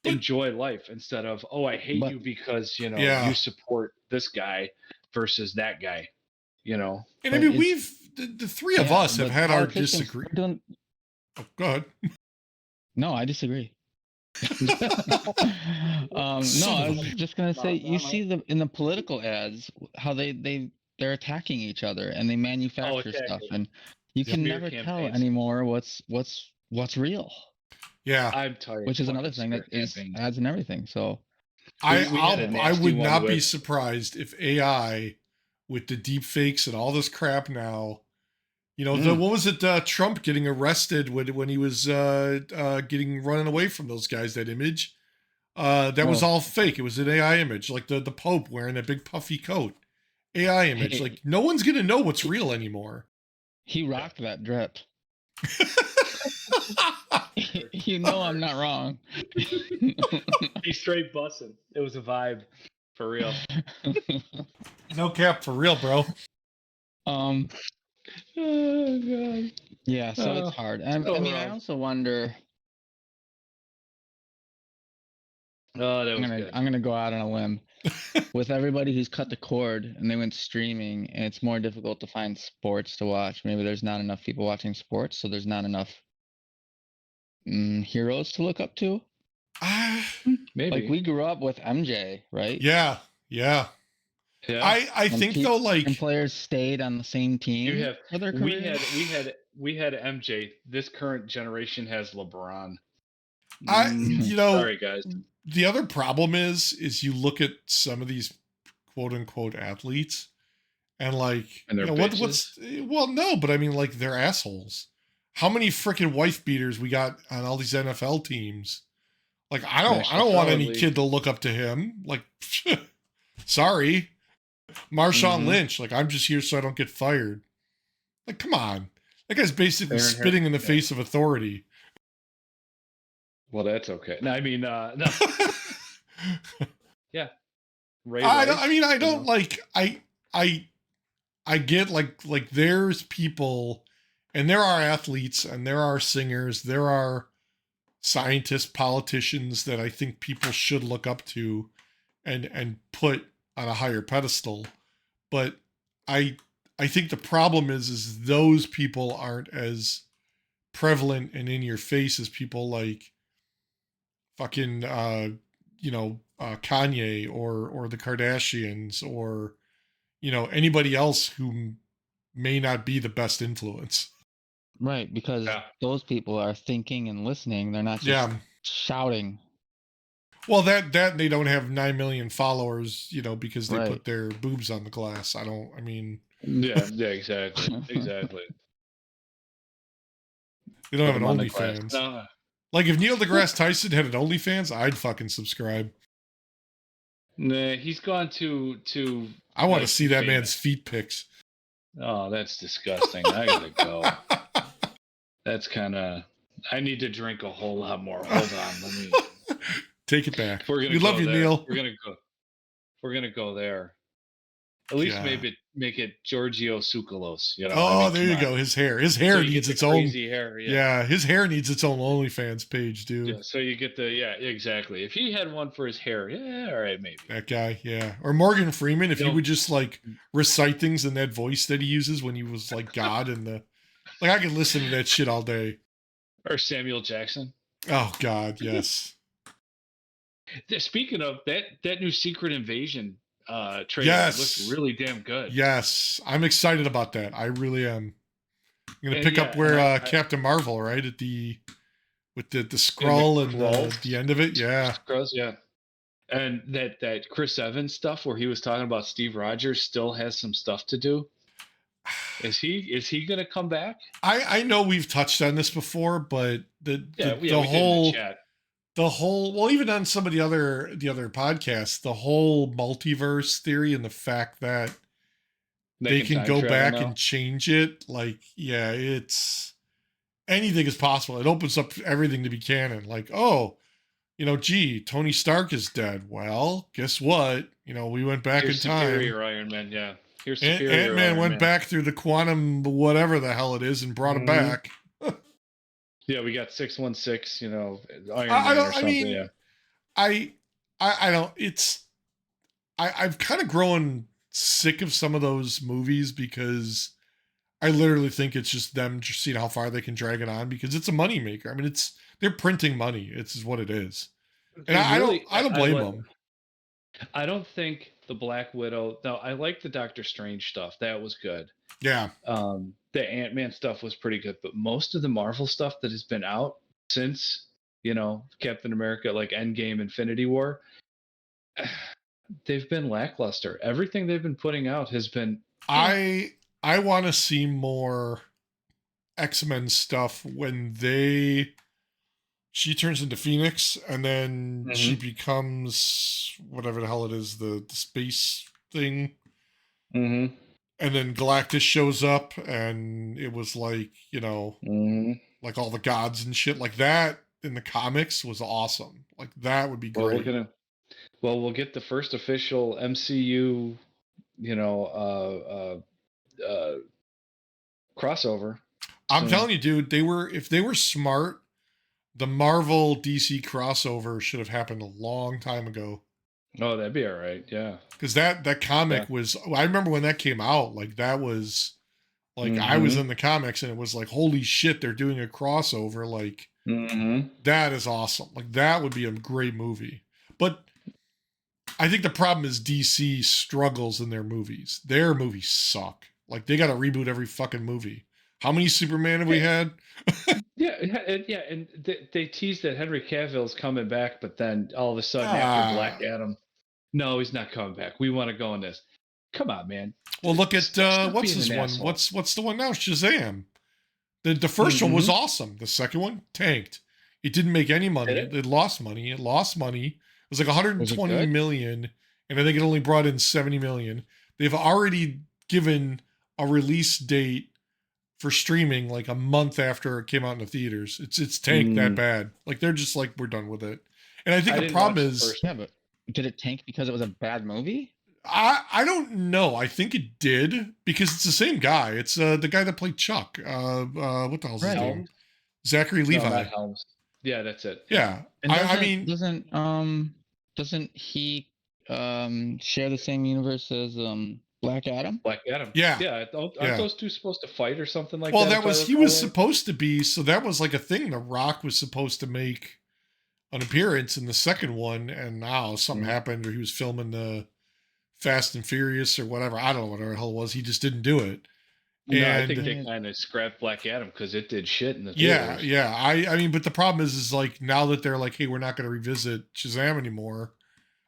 enjoy life instead of, oh, I hate you because, you support this guy versus that guy, And I mean, the three of us have had our disagreement. Oh, go ahead. No, I disagree. No, I was just gonna say, you see in the political ads how they're attacking each other and they manufacture stuff, and you can never tell anymore what's real. Yeah, I'm tired. Which is another thing that is ads and everything. So I would not be surprised if AI, with the deep fakes and all this crap now, You know, what was it? Trump getting arrested when he was running away from those guys. That image, that was all fake. It was an AI image, like the Pope wearing a big puffy coat. AI image. Like no one's gonna know what's real anymore. He rocked that drip. You know I'm not wrong. He's straight bussing. It was a vibe, for real. No cap, for real, bro. Oh God. Yeah, so it's hard. I mean, I also wonder. Oh, that was good. I'm gonna go out on a limb. With everybody who's cut the cord and they went streaming, and it's more difficult to find sports to watch. Maybe there's not enough people watching sports, so there's not enough heroes to look up to. Maybe. Like we grew up with MJ, right? Yeah. I think though, like, and players stayed on the same team. We had MJ. This current generation has LeBron. Sorry guys. The other problem is you look at some of these quote unquote athletes and like, and they're no, but I mean, like, they're assholes. How many freaking wife beaters we got on all these NFL teams? Like, I don't want any kid to look up to him. Like, sorry, Marshawn Lynch. Like, I'm just here so I don't get fired. Like, come on, that guy's basically spitting in the face of authority. Well, that's okay. No, I mean, no. Yeah. I don't like. I get like there's people, and there are athletes, and there are singers, there are scientists, politicians that I think people should look up to, and put on a higher pedestal. But I think the problem is those people aren't as prevalent and in your face as people like fucking Kanye or the Kardashians or anybody else who may not be the best influence. Right, because those people are thinking and listening. They're not just shouting. Well, that they don't have 9 million followers, because they put their boobs on the glass. Yeah, exactly. Exactly. They don't have an OnlyFans. No. Like, if Neil deGrasse Tyson had an OnlyFans, I'd fucking subscribe. Nah, he's gone to. I want to see that man's feet pics. Oh, that's disgusting. I gotta go. That's kind of. I need to drink a whole lot more. Hold on, let me take it back. We love you, there. Neil. We're gonna go there. At least maybe make it Giorgio Tsoukalos. There you go. His hair needs its own crazy hair. Yeah, his hair needs its own OnlyFans page, dude. Yeah, so you get exactly. If he had one for his hair, all right, maybe that guy, or Morgan Freeman, if he would just like recite things in that voice that he uses when he was like God and I could listen to that shit all day. Or Samuel Jackson. Oh God, yes. Speaking of that new Secret Invasion trailer looks really damn good. Yes, I'm excited about that. I really am. I'm gonna pick up where Captain Marvel, right, at with the Skrull and the end of it. Yeah, Skrulls, yeah. And that Chris Evans stuff where he was talking about Steve Rogers still has some stuff to do. Is he gonna come back? I know we've touched on this before, but the whole well, even on some of the other podcasts, the whole multiverse theory and the fact that they can go back and change it, like, it's anything is possible. It opens up everything to be canon. Like, Tony Stark is dead. Well, guess what? We went back in time. Superior Iron Man, yeah. Ant-Man went back through the quantum whatever the hell it is and brought him back. Yeah, we got 616, Iron Man or something. I don't. I've kind of grown sick of some of those movies because I literally think it's just them just seeing how far they can drag it on because it's a moneymaker. I mean, they're printing money. It's what it is, and I don't blame them. I don't think the Black Widow. No, I like the Doctor Strange stuff. That was good. Yeah. The Ant-Man stuff was pretty good, but most of the Marvel stuff that has been out since, Captain America, like Endgame, Infinity War, they've been lackluster. Everything they've been putting out has been. I want to see more X-Men stuff when she turns into Phoenix, and then she becomes whatever the hell it is, the space thing. Mm-hmm. And then Galactus shows up, and it was like, like all the gods and shit. Like that in the comics was awesome. Like that would be great. We'll get the first official MCU, crossover. I'm telling you, dude, if they were smart, the Marvel DC crossover should have happened a long time ago. Oh, that'd be all right. Yeah. Because that comic was, I remember when that came out, like that was like, I was in the comics and it was like, holy shit, they're doing a crossover. Like that is awesome. Like that would be a great movie. But I think the problem is DC struggles in their movies. Their movies suck. Like they got to reboot every fucking movie. How many Superman have we had? Yeah, and they teased that Henry Cavill's coming back, but then all of a sudden after Black Adam, no, he's not coming back. We want to go in this. Come on, man. Well, look at what's this one? Asshole. What's the one now? Shazam. The first one was awesome. The second one tanked. It didn't make any money. It lost money. It was like 120 million, and I think it only brought in 70 million. They've already given a release date for streaming like a month after it came out in the theaters. It's tanked that bad. Like they're just like, we're done with it. And I think the problem is, but did it tank because it was a bad movie? I don't know. I think it did because it's the same guy. It's the guy that played Chuck. What the hell's his name? Zachary Levi. No, not Helms. Yeah, that's it. Yeah. And I mean, doesn't he share the same universe as Black Adam? Black Adam. Yeah. Yeah. Aren't those two supposed to fight or something like that? Well, he was supposed to be. So that was like a thing. The Rock was supposed to make an appearance in the second one, and now something happened, or he was filming the Fast and Furious or whatever. I don't know what the hell it was. He just didn't do it. No, I think they kind of scrapped Black Adam because it did shit in the theaters. Yeah. I mean, but the problem is like now that they're like, hey, we're not going to revisit Shazam anymore,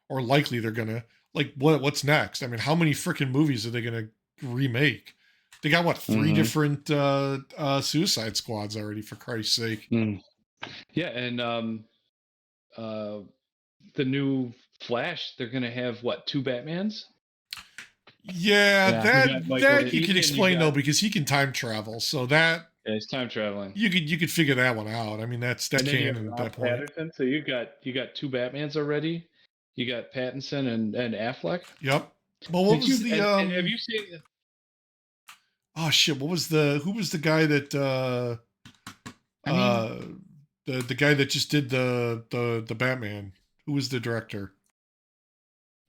or likely they're going to, like, what's next? I mean, how many freaking movies are they going to remake? They got what, 3 different Suicide Squads already, for Christ's sake. Yeah, and the new Flash, they're going to have what, 2 Batmans? Yeah, that you can explain though, because he can time travel, so that he's time traveling. You could figure that one out. I mean, that canon at that point. Patterson, so you got 2 Batmans already. You got Pattinson and Affleck. Yep. Well, what was the? And have you seen? Oh shit! Who was the guy that? The guy that just did the Batman. Who was the director?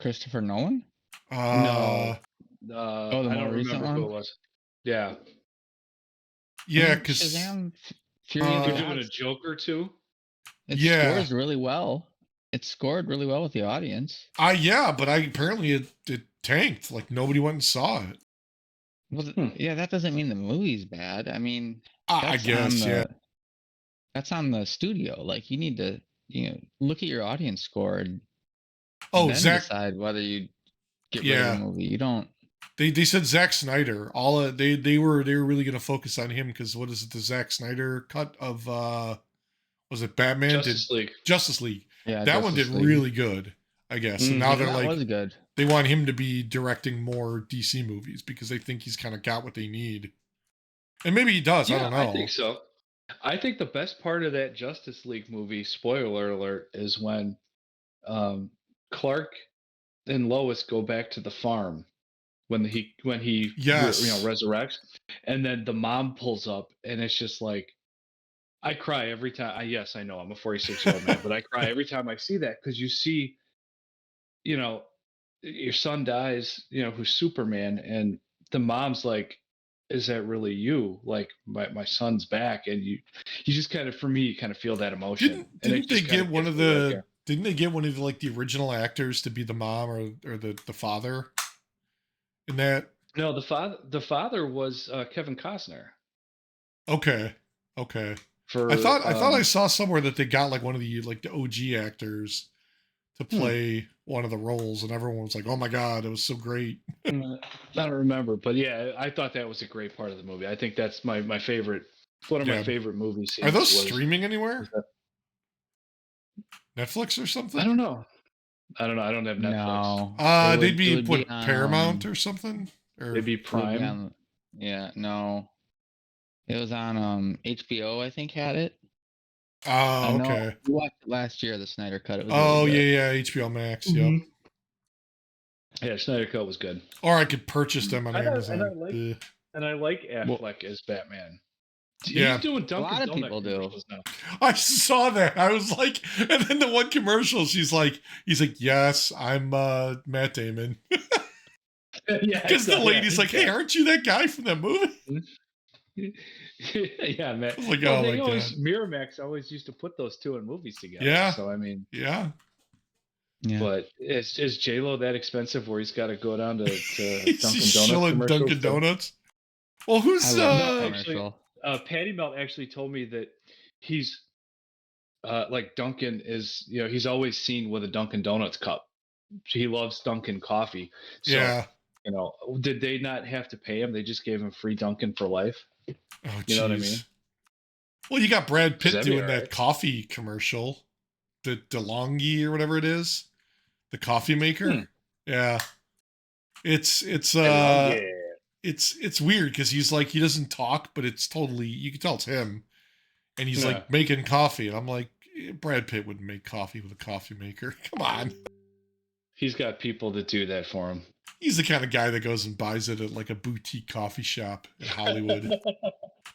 Christopher Nolan. No. The more recent one? Who it was. Yeah. Yeah, because Shazam, they're doing a Joker too. It scores really well. It scored really well with the audience. Yeah, but apparently it tanked. Like nobody went and saw it. Well, yeah, that doesn't mean the movie's bad. I mean, I guess that's on the studio. Like you need to, look at your audience score and then decide whether you get rid of the movie. You don't. They said Zack Snyder. They were really going to focus on him because what is it? The Zack Snyder cut of was it Batman? Justice League. Yeah, that one did really good, I guess. And now they're like, was good. They want him to be directing more DC movies because they think he's kind of got what they need. And maybe he does. I don't know. I think so. I think the best part of that Justice League movie, spoiler alert, is when Clark and Lois go back to the farm when he resurrects, and then the mom pulls up, and it's just like, I cry every time. Yes, I know I'm a 46-year-old man, but I cry every time I see that because you see, your son dies, who's Superman, and the mom's like, is that really you? Like my son's back, and you just kind of, for me, you kind of feel that emotion. Didn't they get one of the like the original actors to be the mom or the father in that? No, the father was Kevin Costner. Okay. I thought I saw somewhere that they got like one of the like the OG actors to play one of the roles, and everyone was like, "Oh my god, it was so great." I don't remember, but yeah, I thought that was a great part of the movie. I think that's my favorite It's one of my favorite movies. Are those streaming anywhere? Netflix or something? I don't know. I don't have Netflix. No. They'd be what, Paramount or something? Or they'd be Prime. No. It was on HBO, I think, had it. Oh, okay. We watched it last year, the Snyder Cut. It was yeah, HBO Max. Mm-hmm. Yep. Yeah, Snyder Cut was good. Or I could purchase them on Amazon. And I like Affleck as Batman. He's doing Dunkin' a lot of people do. Now. I saw that. I was like, and then the one commercial, he's like, yes, I'm Matt Damon. Yeah, because the lady's like, hey, aren't you that guy from that movie? Yeah, man. Like, well, oh my God. Miramax always used to put those two in movies together. Yeah. So I mean, yeah. But is J-Lo that expensive where he's got to go down to Dunkin' Donuts? Well, who's Patty Melt actually told me that he's like Dunkin' is, he's always seen with a Dunkin' Donuts cup. He loves Dunkin' coffee. So, yeah. Did they not have to pay him? They just gave him free Dunkin' for life. Oh, you know what I mean? Well, you got Brad Pitt doing that coffee commercial, the DeLonghi or whatever it is, the coffee maker. Yeah, it's weird because he's like, he doesn't talk, but it's totally, you can tell it's him, and he's like making coffee, and I'm like, Brad Pitt wouldn't make coffee with a coffee maker. Come on. He's got people that do that for him. He's the kind of guy that goes and buys it at like a boutique coffee shop in Hollywood.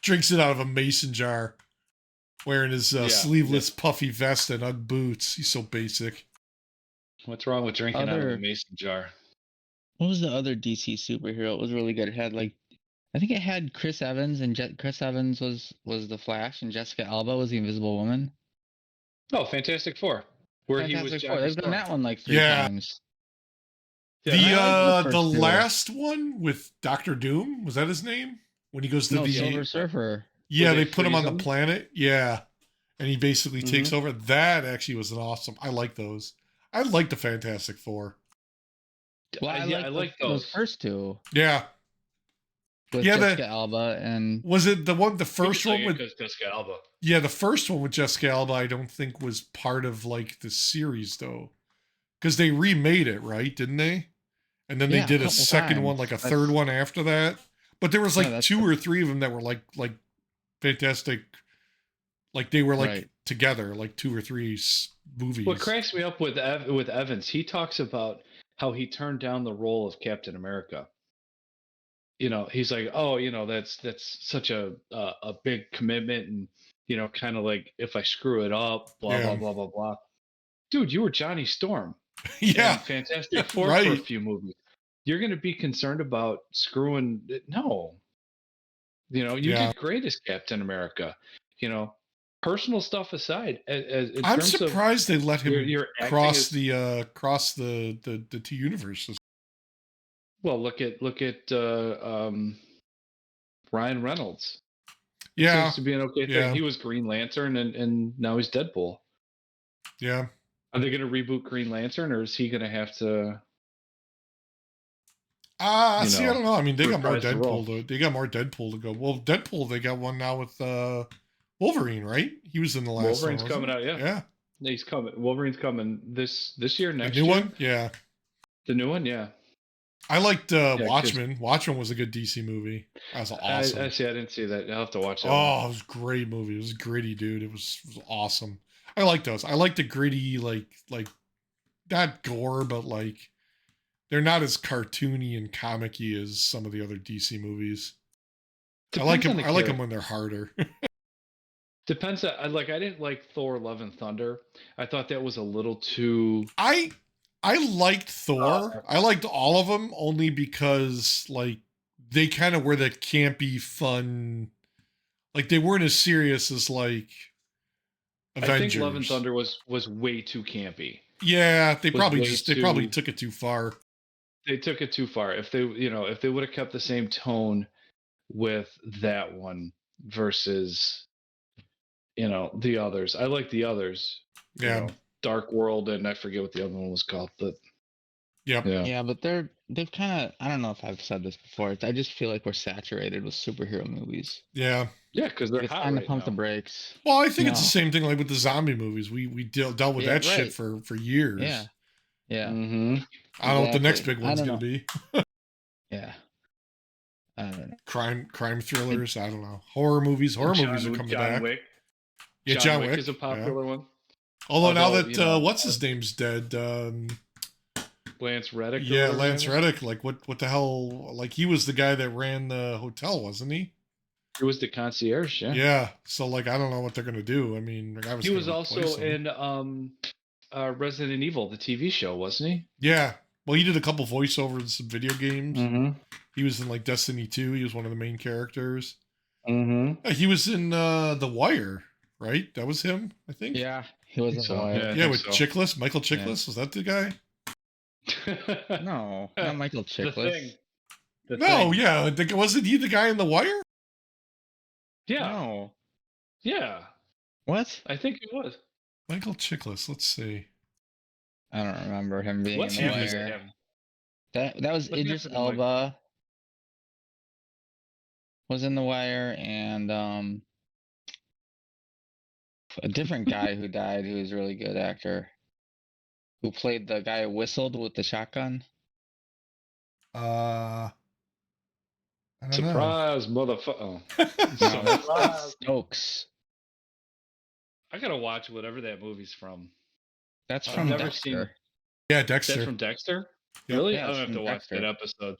Drinks it out of a mason jar. Wearing his sleeveless puffy vest and Ugg boots. He's so basic. What's wrong with drinking out of a mason jar? What was the other DC superhero? It was really good. It had I think it had Chris Evans, and Chris Evans was the Flash, and Jessica Alba was the Invisible Woman. Oh, Fantastic Four. They've done that one like 3 times. Yeah, the last one with Dr. Doom, was that his name? When he goes to the Silver Surfer. Yeah, they put him on the planet. Yeah. And he basically takes over. That actually was an awesome. I like those. I like the Fantastic Four. Well, I like those first two. Yeah. With Jessica Alba and was it the first one with Jessica Alba? Yeah, the first one with Jessica Alba I don't think was part of like the series though. Because they remade it, right? Didn't they? And then they did a second one, like a third one after that. But there was like 2 or 3 of them that were like fantastic. Like they were like together, like 2 or 3 movies. What cracks me up with Evans, he talks about how he turned down the role of Captain America. He's like, oh, that's such a big commitment, and kind of like if I screw it up, blah blah blah blah blah. Dude, you were Johnny Storm. Yeah, Fantastic Four for a few movies. You're going to be concerned about screwing? No. You did great as Captain America. Personal stuff aside, I'm surprised they let him cross the 2 universes. Well, look at Ryan Reynolds. Yeah, seems to be an okay thing. Yeah. He was Green Lantern, and now he's Deadpool. Yeah. Are they going to reboot Green Lantern, or is he going to have to? I don't know. I mean, they got more Deadpool. They got more Deadpool to go. Well, Deadpool, they got one now with Wolverine, right? He was in the last. Wolverine's coming out. Yeah. He's coming. Wolverine's coming this year. Next year. The new one. Yeah. The new one. Yeah. I liked Watchmen. Watchmen was a good DC movie. That was awesome. I didn't see that. I'll have to watch that. Oh, it was a great movie. It was gritty, dude. It was awesome. I like those. I like the gritty, like not gore, but like they're not as cartoony and comic-y as some of the other DC movies. I like them when they're harder. Depends on, I didn't like Thor: Love and Thunder. I thought that was a little too. I liked Thor. I liked all of them only because like they kind of were that campy, fun. Like they weren't as serious as like Avengers. I think Love and Thunder was way too campy. Yeah, they probably took it too far. They took it too far. If they would have kept the same tone with that one versus the others. I like the others. Yeah. Dark World, and I forget what the other one was called, but Yep. Yeah, but they've kind of, I don't know if I've said this before. I just feel like we're saturated with superhero movies. Yeah. Yeah, because they're It's hot time to right pump now. the brakes. Well, I think it's the same thing like with the zombie movies. We dealt with that shit for years. Yeah. Yeah. Mm-hmm. I don't know what the next big one's going to be. Yeah. I don't know. Crime thrillers. I don't know. Horror movies. Horror movies are coming back. Wick. Yeah, John Wick is a popular one. Although now that what's his name's dead. Lance Reddick. Yeah, Lance Reddick. Like what the hell? Like he was the guy that ran the hotel, wasn't he? He was the concierge. Yeah. Yeah. So like I don't know what they're gonna do. I mean, he was also in Resident Evil, the TV show, wasn't he? Yeah. Well, he did a couple voiceovers in some video games. Mm-hmm. He was in like Destiny 2. He was one of the main characters. Mm-hmm. He was in The Wire, right? That was him, I think. Yeah, he was in The Wire. Yeah, with Chiklis. Michael Chiklis. Was that the guy? No, not Michael Chiklis. Yeah. Wasn't he the guy in The Wire? Yeah. No. Yeah. What? I think it was. Michael Chiklis. Let's see. I don't remember him being in The Wire. That was Idris Elba. Was in The Wire, and a different guy who died who was a really good actor. Who played the guy who whistled with the shotgun? I don't Surprise, motherfucker! Surprise, Stokes. I gotta watch whatever that movie's from. That's from Dexter. Yeah, Dexter. That's from Dexter. Yep. Really? Yeah, I don't have to watch Dexter. that episode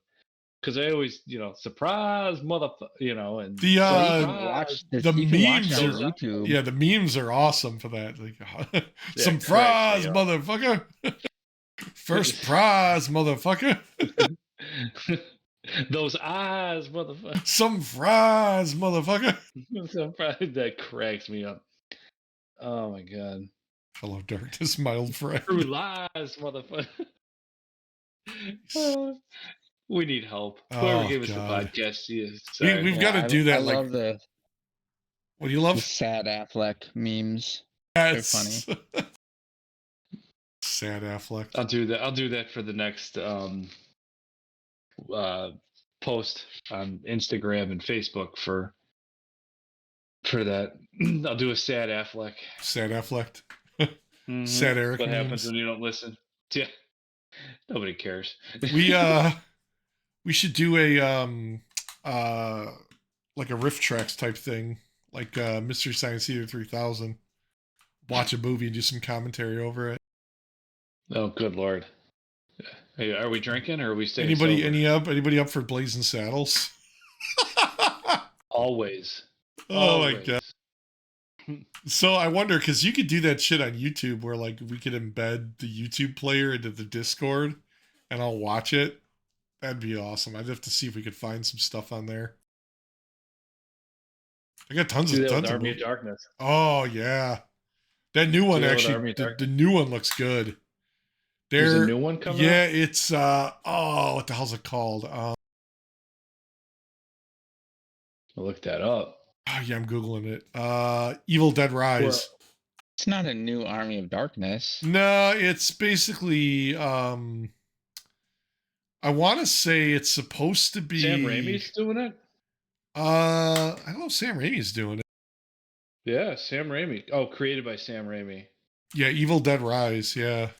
because I always, surprise, motherfucker, and the memes are YouTube. Yeah, the memes are awesome for that. Like, some fries, motherfucker. First prize, motherfucker. Those eyes, motherfucker. Some fries, motherfucker. Some fries. That cracks me up. Oh my god. Hello, darkness, my old friend. True lies, motherfucker. We need help. Whoever gave us the podcast, we've got to do that. I love the. What do you love? The sad Affleck memes. They're funny. Sad Affleck. I'll do that. I'll do that for the next post on Instagram and Facebook for that. I'll do a sad Affleck. Sad Affleck. Sad Eric. What happens when you don't listen? Yeah. Nobody cares. We should do a like a riff tracks type thing, like Mystery Science Theater 3000. Watch a movie and do some commentary over it. Oh, good lord! Hey, are we drinking or are we staying? Anybody up for Blazing Saddles? Always. Oh my god! So I wonder, because you could do that shit on YouTube, where like we could embed the YouTube player into the Discord, and I'll watch it. That'd be awesome. I'd have to see if we could find some stuff on there. I got tons of Army of Darkness. Oh yeah, that new one actually. The new one looks good. There's a new one coming. Yeah, it's what the hell's it called? I'll look that up. Oh yeah, I'm googling it. Evil Dead Rise. It's not a new Army of Darkness. No, it's basically I want to say it's supposed to be Sam Raimi's doing it. I don't know if Sam Raimi's doing it. Yeah, Sam Raimi. Oh, created by Sam Raimi. Yeah, Evil Dead Rise. Yeah,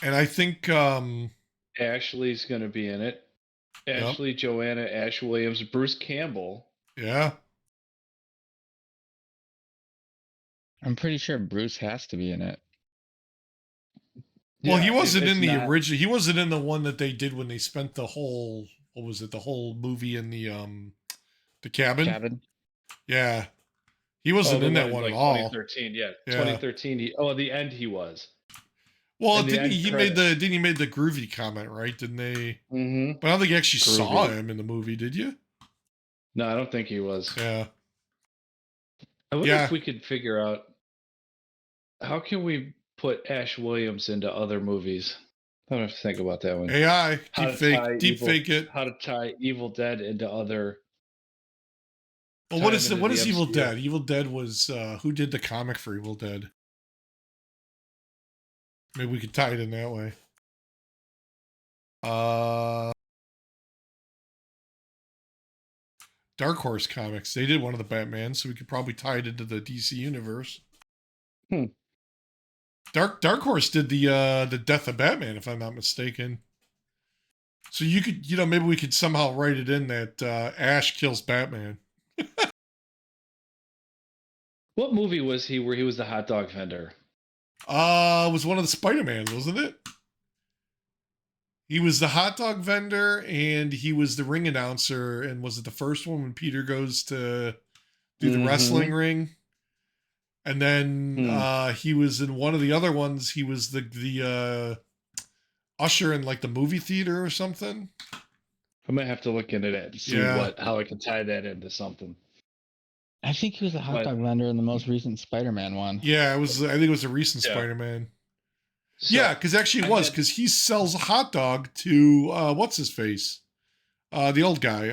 and I think Ashley's going to be in it. Ashley, Joanna, Ash Williams, Bruce Campbell. Yeah. I'm pretty sure Bruce has to be in it. Well, he wasn't in the original. He wasn't in the one that they did when they spent the whole, what was it, the whole movie in the cabin? Yeah. He wasn't in that one at all. 2013, yeah. 2013. The end he was. Well, didn't he made the groovy comment, right? Didn't they? Mm-hmm. But I don't think you actually saw him in the movie, did you? No, I don't think he was. Yeah. I wonder if we could figure out how can we put Ash Williams into other movies. I don't have to think about that one. AI, deep fake it. How to tie Evil Dead into other. Well, what is Evil Dead? Evil Dead was who did the comic for Evil Dead? Maybe we could tie it in that way. Dark Horse Comics. They did one of the Batman, so we could probably tie it into the DC universe. Dark Horse did the Death of Batman, if I'm not mistaken. So you could, maybe we could somehow write it in that Ash kills Batman. What movie was he where he was the hot dog vendor? It was one of the Spider-Mans, wasn't it? He was the hot dog vendor and he was the ring announcer. And was it the first one when Peter goes to do the wrestling ring? And then he was in one of the other ones. He was the usher in like the movie theater or something. I might have to look into that and see how I can tie that into something. I think he was a hot dog vendor in the most recent Spider-Man one. Yeah, I think it was a recent Spider-Man. So yeah, because actually it was, because he sells a hot dog to what's his face, the old guy,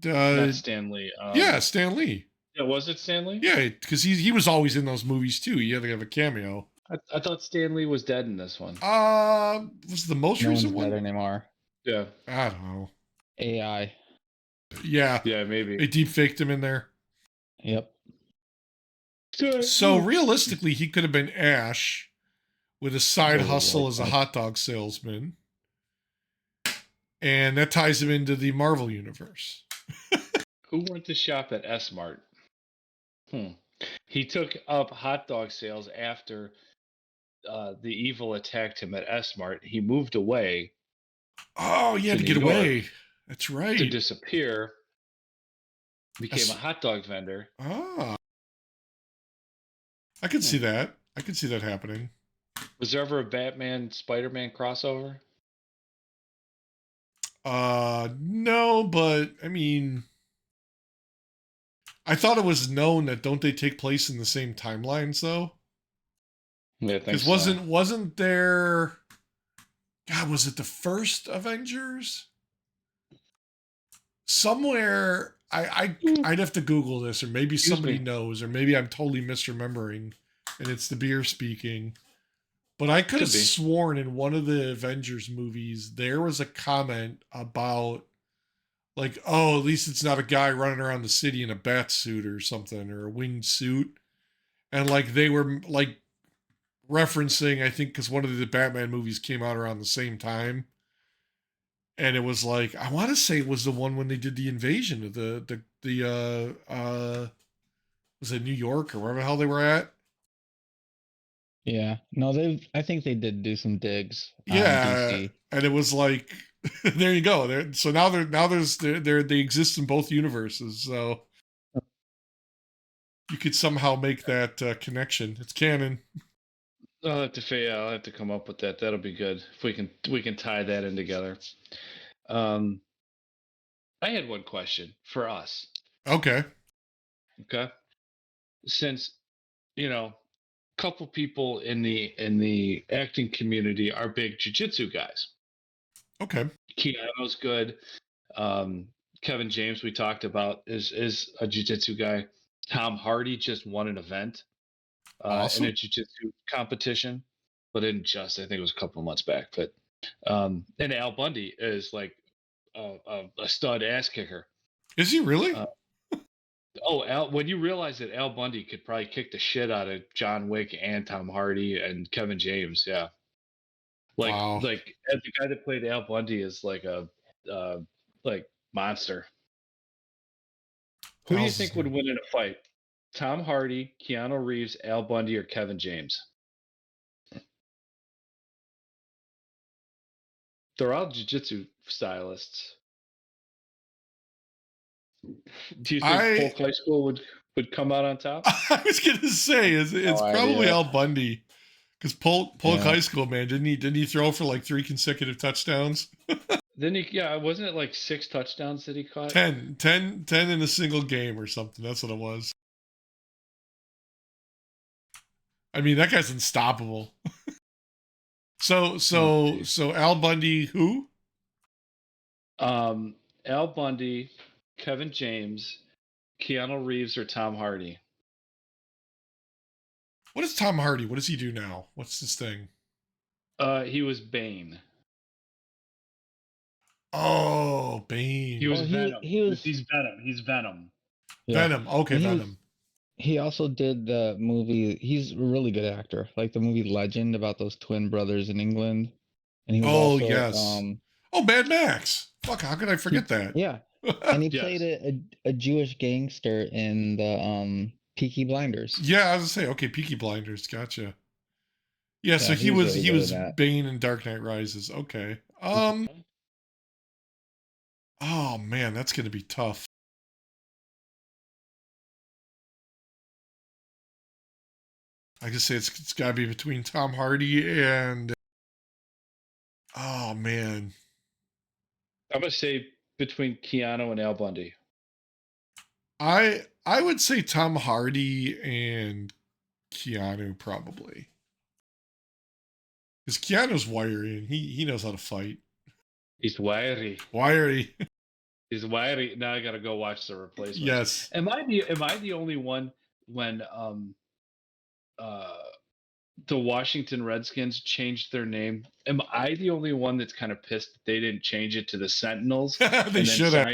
not Stan Lee. Yeah, Stan Lee. Yeah, was it Stan Lee? Yeah, because he was always in those movies too. He had to have a cameo. I thought Stan Lee was dead in this one. Was the most recent one dead anymore? Yeah, I don't know. AI. Yeah, maybe they deep faked him in there. Yep. So realistically, he could have been Ash with a side hustle as a hot dog salesman. And that ties him into the Marvel universe. Who went to shop at S-Mart? He took up hot dog sales after the evil attacked him at S-Mart. He moved away. Oh, he had to get away. That's right. To disappear. Became a hot dog vendor. Ah. I could see that. I could see that happening. Was there ever a Batman Spider-Man crossover? No, but I mean, I thought it was known that don't they take place in the same timelines though? Yeah, because wasn't there? God, was it the first Avengers? Somewhere, I'd have to Google this, or maybe somebody knows, or maybe I'm totally misremembering, and it's the beer speaking. But I could have sworn in one of the Avengers movies there was a comment about, like, oh, at least it's not a guy running around the city in a bat suit or something, or a winged suit. And, like, they were, like, referencing, I think, because one of the Batman movies came out around the same time. And it was like, I want to say it was the one when they did the invasion of was it New York or wherever the hell they were at? Yeah. No, I think they did do some digs. Yeah. DC. And it was like, there you go. So now they exist in both universes. So you could somehow make that connection. It's canon. I'll have to come up with that. That'll be good if we can tie that in together. I had one question for us. Okay. Since a couple people in the acting community are big jiu-jitsu guys. Okay. Keanu's good. Kevin James, we talked about, is a jiu-jitsu guy. Tom Hardy just won an event in a jiu-jitsu competition, but I think it was a couple of months back. But and Al Bundy is like a stud ass kicker. Is he really? When you realize that Al Bundy could probably kick the shit out of John Wick and Tom Hardy and Kevin James, yeah. Like the guy that played Al Bundy is like a monster. Who do you think would win in a fight? Tom Hardy, Keanu Reeves, Al Bundy, or Kevin James? They're all jiu-jitsu stylists. Do you think Polk High School would come out on top? I was gonna say it's probably Al Bundy, because Polk High School, man, didn't he throw for like 3 consecutive touchdowns? Then wasn't it like 6 touchdowns that he caught? 10 in a single game or something. That's what it was. I mean, that guy's unstoppable. So Al Bundy, who? Al Bundy, Kevin James, Keanu Reeves, or Tom Hardy? What is Tom Hardy? What does he do now? What's this thing? He was Bane. Oh, Bane. He was Venom. He's Venom. He's Venom. Yeah. Venom. Okay, Venom. He also did the movie. He's a really good actor. Like the movie Legend about those twin brothers in England. And he was also, yes. Mad Max. Fuck, how could I forget that? Yeah. And he played a Jewish gangster in the Peaky Blinders. Yeah, I was gonna say, okay, Peaky Blinders, gotcha. Yeah, so he was Bane in Dark Knight Rises. Okay. Oh man, that's gonna be tough. I can say it's gotta be between Tom Hardy and oh man. I'm gonna say between Keanu and Al Bundy. I would say Tom Hardy and Keanu probably. Because Keanu's wiry and he knows how to fight. He's wiry. Wiry. He's wiry. Now I gotta go watch The Replacements. Yes. Am I the only one when the Washington Redskins changed their name? Am I the only one that's kind of pissed that they didn't change it to the Sentinels? They should have.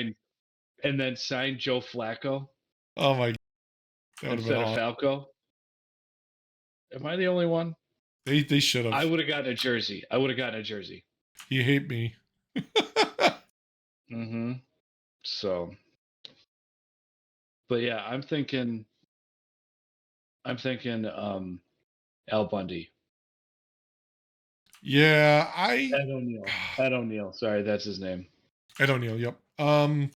And then signed Joe Flacco. Oh my God. Instead of Falco. Am I the only one? They should have. I would have gotten a jersey. You hate me. Mm-hmm. So, but yeah, I'm thinking Al Bundy. Yeah, Ed O'Neill. Sorry, that's his name. Ed O'Neill, yep. I'm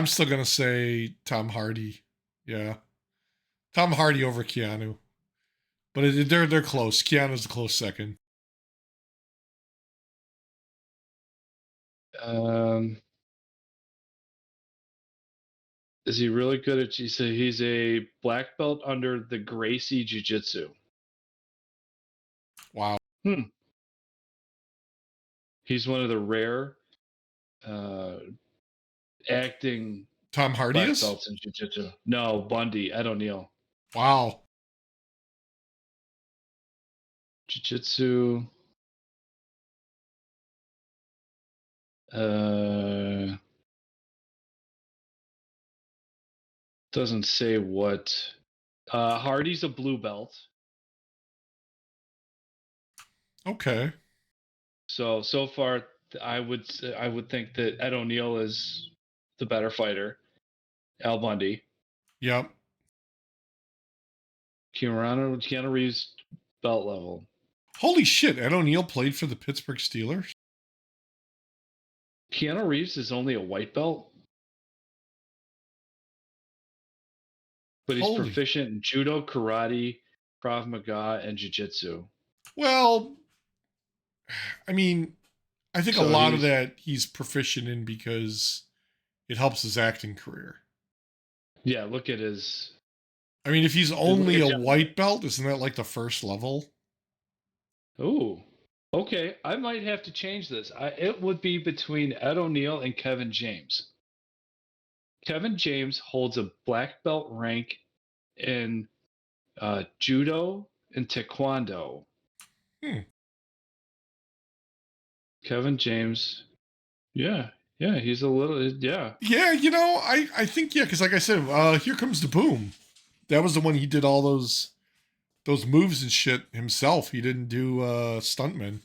still gonna say Tom Hardy. Yeah. Tom Hardy over Keanu. But they're close. Keanu's a close second. Is he really good at jiu-jitsu? He's a black belt under the Gracie Jiu-Jitsu. Wow. He's one of the rare acting Tom Hardy black belts in jiu-jitsu. No, Bundy, Ed O'Neill. Wow. Jiu-jitsu. Doesn't say what. Hardy's a blue belt. Okay. So far, I would think that Ed O'Neill is the better fighter. Al Bundy. Yep. Keanu Reeves belt level. Holy shit! Ed O'Neill played for the Pittsburgh Steelers. Keanu Reeves is only a white belt, but he's proficient in judo, karate, Krav Maga, and jiu-jitsu. Well, I mean, I think a lot of that he's proficient in because it helps his acting career. Yeah, look at his. I mean, if he's only a white belt, isn't that like the first level? Oh, okay. I might have to change this. It would be between Ed O'Neill and Kevin James. Kevin James holds a black belt rank in judo and taekwondo. Kevin James. Yeah, he's a little, yeah. Yeah, I think, because like I said, Here Comes the Boom. That was the one he did all those moves and shit himself. He didn't do stuntman.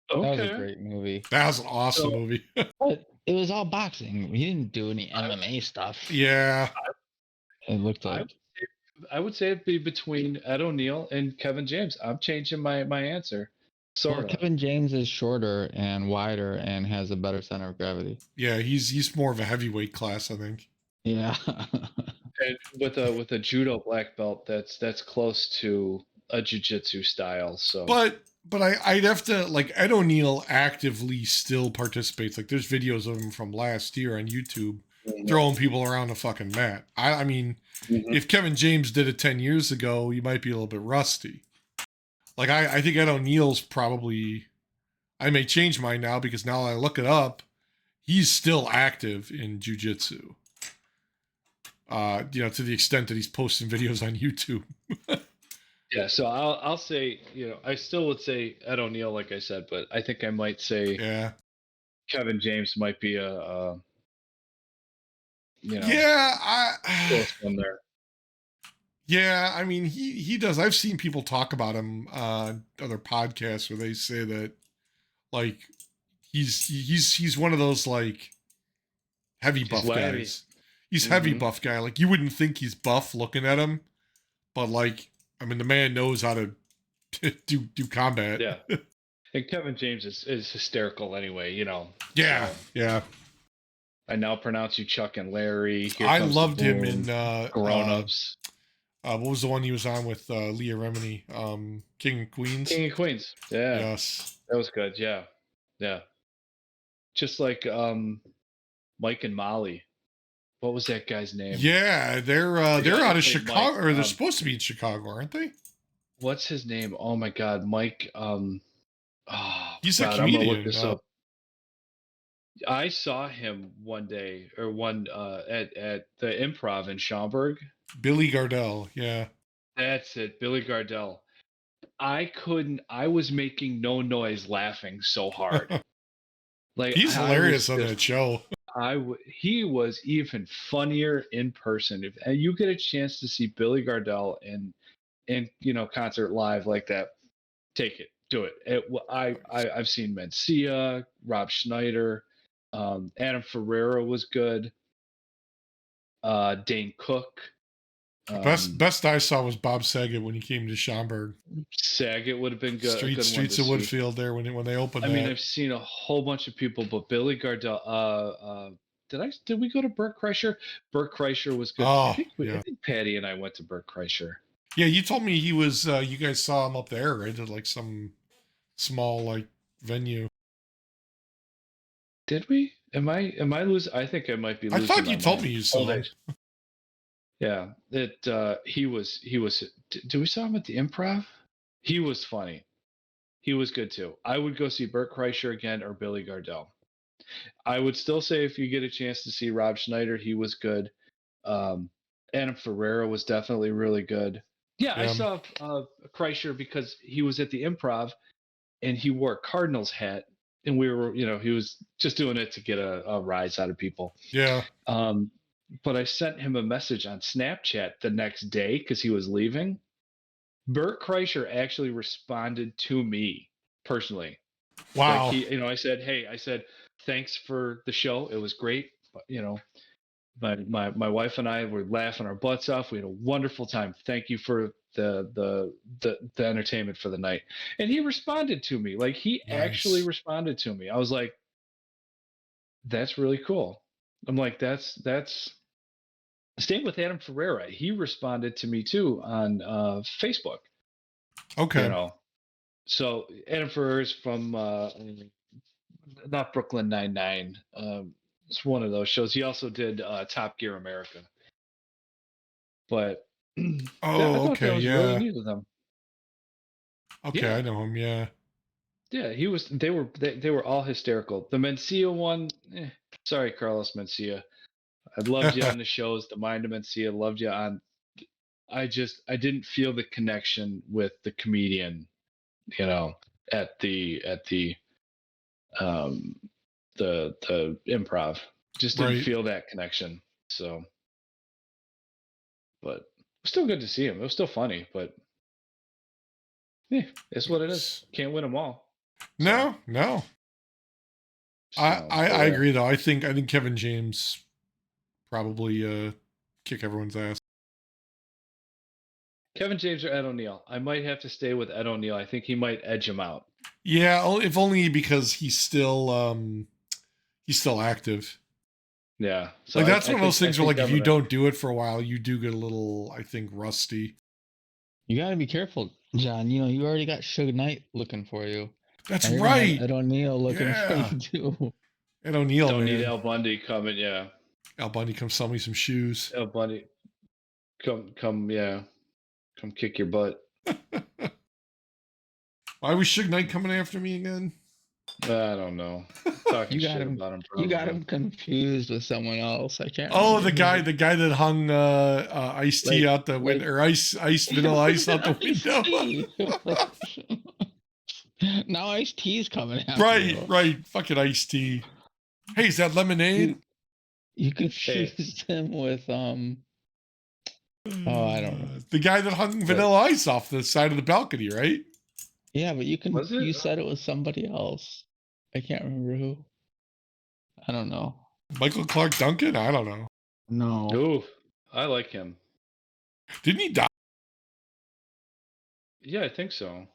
Okay. That was a great movie. That was an awesome movie. But it was all boxing. He didn't do any MMA stuff. Yeah. It looked like. I would say it'd be between Ed O'Neill and Kevin James. I'm changing my answer. Well, Kevin James is shorter and wider and has a better center of gravity. Yeah, he's more of a heavyweight class, I think. Yeah. And with a judo black belt, that's close to a jiu-jitsu style. So, but I'd have to, like, Ed O'Neill actively still participates. Like, there's videos of him from last year on YouTube throwing people around the fucking mat. I mean, if Kevin James did it 10 years ago, you might be a little bit rusty. Like, I think Ed O'Neill's probably, I may change mine now because now I look it up, he's still active in jiu-jitsu. To the extent that he's posting videos on YouTube. Yeah, so I'll say, I still would say Ed O'Neill, like I said, but I think I might say Kevin James might be a close one there. Yeah, I mean he does. I've seen people talk about him other podcasts where they say that like he's one of those like heavy buff guys. He's heavy buff guy. Like you wouldn't think he's buff looking at him, but like I mean the man knows how to do combat. Yeah. And Kevin James is hysterical anyway, Yeah, so. Yeah. I now pronounce you Chuck and Larry. I loved him in Grown Ups. What was the one he was on with Leah Remini? King of Queens. King of Queens. Yeah. Yes. That was good. Yeah. Yeah. Just like Mike and Molly. What was that guy's name? Yeah, they're out of Chicago, Mike, or they're supposed to be in Chicago, aren't they? What's his name? Oh my God, Mike. He's a comedian. I'm gonna look this up. I saw him one day or at the Improv in Schaumburg. Billy Gardell, yeah. That's it, Billy Gardell. I was making no noise laughing so hard. Like he's hilarious on that show. He was even funnier in person. If you get a chance to see Billy Gardell in concert live like that, take it, do it. I've seen Mencia, Rob Schneider, Adam Ferrera was good. Dane Cook. Best I saw was Bob Saget when he came to Schaumburg. Saget would have been good. Streets of Woodfield there when they opened. I mean, I've seen a whole bunch of people, but Billy Gardell. Did we go to Bert Kreischer? Bert Kreischer was good. Oh, I think Patty and I went to Bert Kreischer. Yeah, you told me he was. You guys saw him up there, right? At like some small like venue. Did we? Am I losing? I think I might be losing. I thought you told me you saw him. Yeah, he was. Did we saw him at the Improv? He was funny. He was good too. I would go see Bert Kreischer again or Billy Gardell. I would still say if you get a chance to see Rob Schneider, he was good. Adam Ferrera was definitely really good. Yeah, I saw Kreischer because he was at the Improv and he wore a Cardinals hat. And we were, he was just doing it to get a rise out of people. Yeah. But I sent him a message on Snapchat the next day because he was leaving. Bert Kreischer actually responded to me personally. Wow. Like I said, thanks for the show. It was great. But, my wife and I were laughing our butts off. We had a wonderful time. Thank you for the entertainment for the night. And he responded to me. Like he actually responded to me. I was like, that's really cool. I'm like, that's same with Adam Ferrera. He responded to me too on Facebook. Okay. So Adam Ferrera is from not Brooklyn Nine-Nine. It's one of those shows. He also did Top Gear America. But okay, that was really neat with him. Okay, yeah. I know him. Yeah. Yeah, he was. They were all hysterical. The Mencia one. Sorry, Carlos Mencia. I loved you on the shows. The Mind of Mencia. Loved you on. I didn't feel the connection with the comedian. At the Improv. Just didn't feel that connection. So. But it was still good to see him. It was still funny, but yeah, it's what it is. Can't win them all. So. No. I agree though. I think Kevin James probably kick everyone's ass. Kevin James or Ed O'Neill? I might have to stay with Ed O'Neill. I think he might edge him out. Yeah, if only because he's still active. Yeah. So like that's one of those things where like if you don't do it for a while, you do get a little, I think, rusty. You got to be careful, John. You already got Suge Knight looking for you. That's right. Ed O'Neill looking for you too. Ed O'Neill, don't need Al Bundy coming. Yeah. Al Bundy, come sell me some shoes. Al Bundy, come, yeah, come kick your butt. Why was Suge Knight coming after me again? I don't know. Talking shit about him. You got him confused with someone else. I can't. Oh, the guy that hung iced tea out the window, or vanilla ice out the window. Now iced tea's coming out. Right. Fucking iced tea. Hey, is that lemonade? You confused him with Oh, I don't know. The guy that hung vanilla ice off the side of the balcony, right? Yeah, but you said it was somebody else. I can't remember who. I don't know. Michael Clark Duncan? I don't know. No. Ooh, I like him. Didn't he die? Yeah, I think so.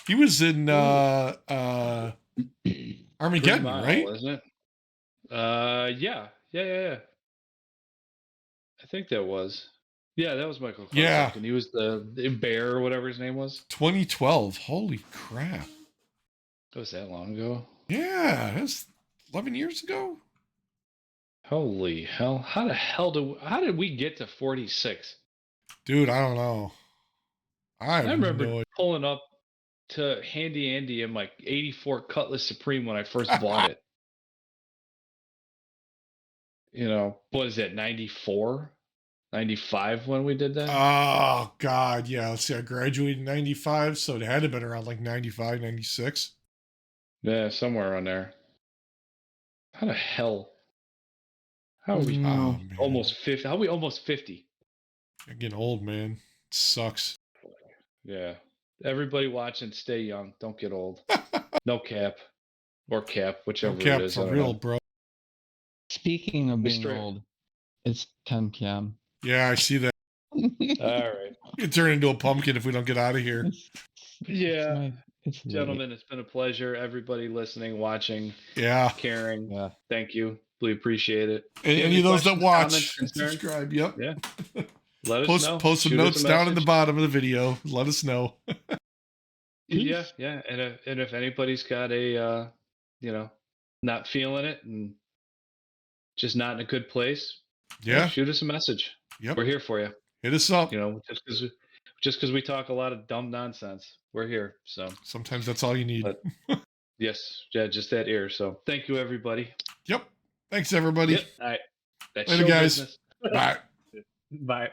He was in Armageddon, Mile, right? Isn't it? Yeah. I think that was. Yeah, that was Michael Clark Duncan. He was the bear or whatever his name was. 2012. Holy crap. That was that long ago? Yeah, that's 11 years ago. Holy hell. How did we get to 46? Dude, I don't know. I remember pulling up to Handy Andy in my 84 Cutlass Supreme when I first bought it. You know, what is it, 94? 95 when we did that? Oh, God, yeah. Let's see, I graduated in 95, so it had to have been around like 95, 96. Yeah, somewhere around there. How the hell? How are we almost 50? How are we almost 50? You're getting old, man. It sucks. Yeah. Everybody watching, stay young. Don't get old. No cap. Or cap, whichever cap it is. For real, bro. Speaking of being old, it's 10 p.m. Yeah, I see that. All right. You turn into a pumpkin if we don't get out of here. Yeah. Gentlemen, it's been a pleasure. Everybody listening, watching, caring. Yeah. Thank you. We appreciate it. And any of those that watch, subscribe. Yep. Yeah. Let us know. Post some notes down in the bottom of the video. Let us know. Yeah. And if anybody's got a, not feeling it and just not in a good place, shoot us a message. Yep. We're here for you. Hit us up. Just because we talk a lot of dumb nonsense, we're here. So sometimes that's all you need. But, yes. Yeah. Just that ear. So thank you, everybody. Yep. Thanks, everybody. Yep. All right. That's later, guys. Bye. Bye.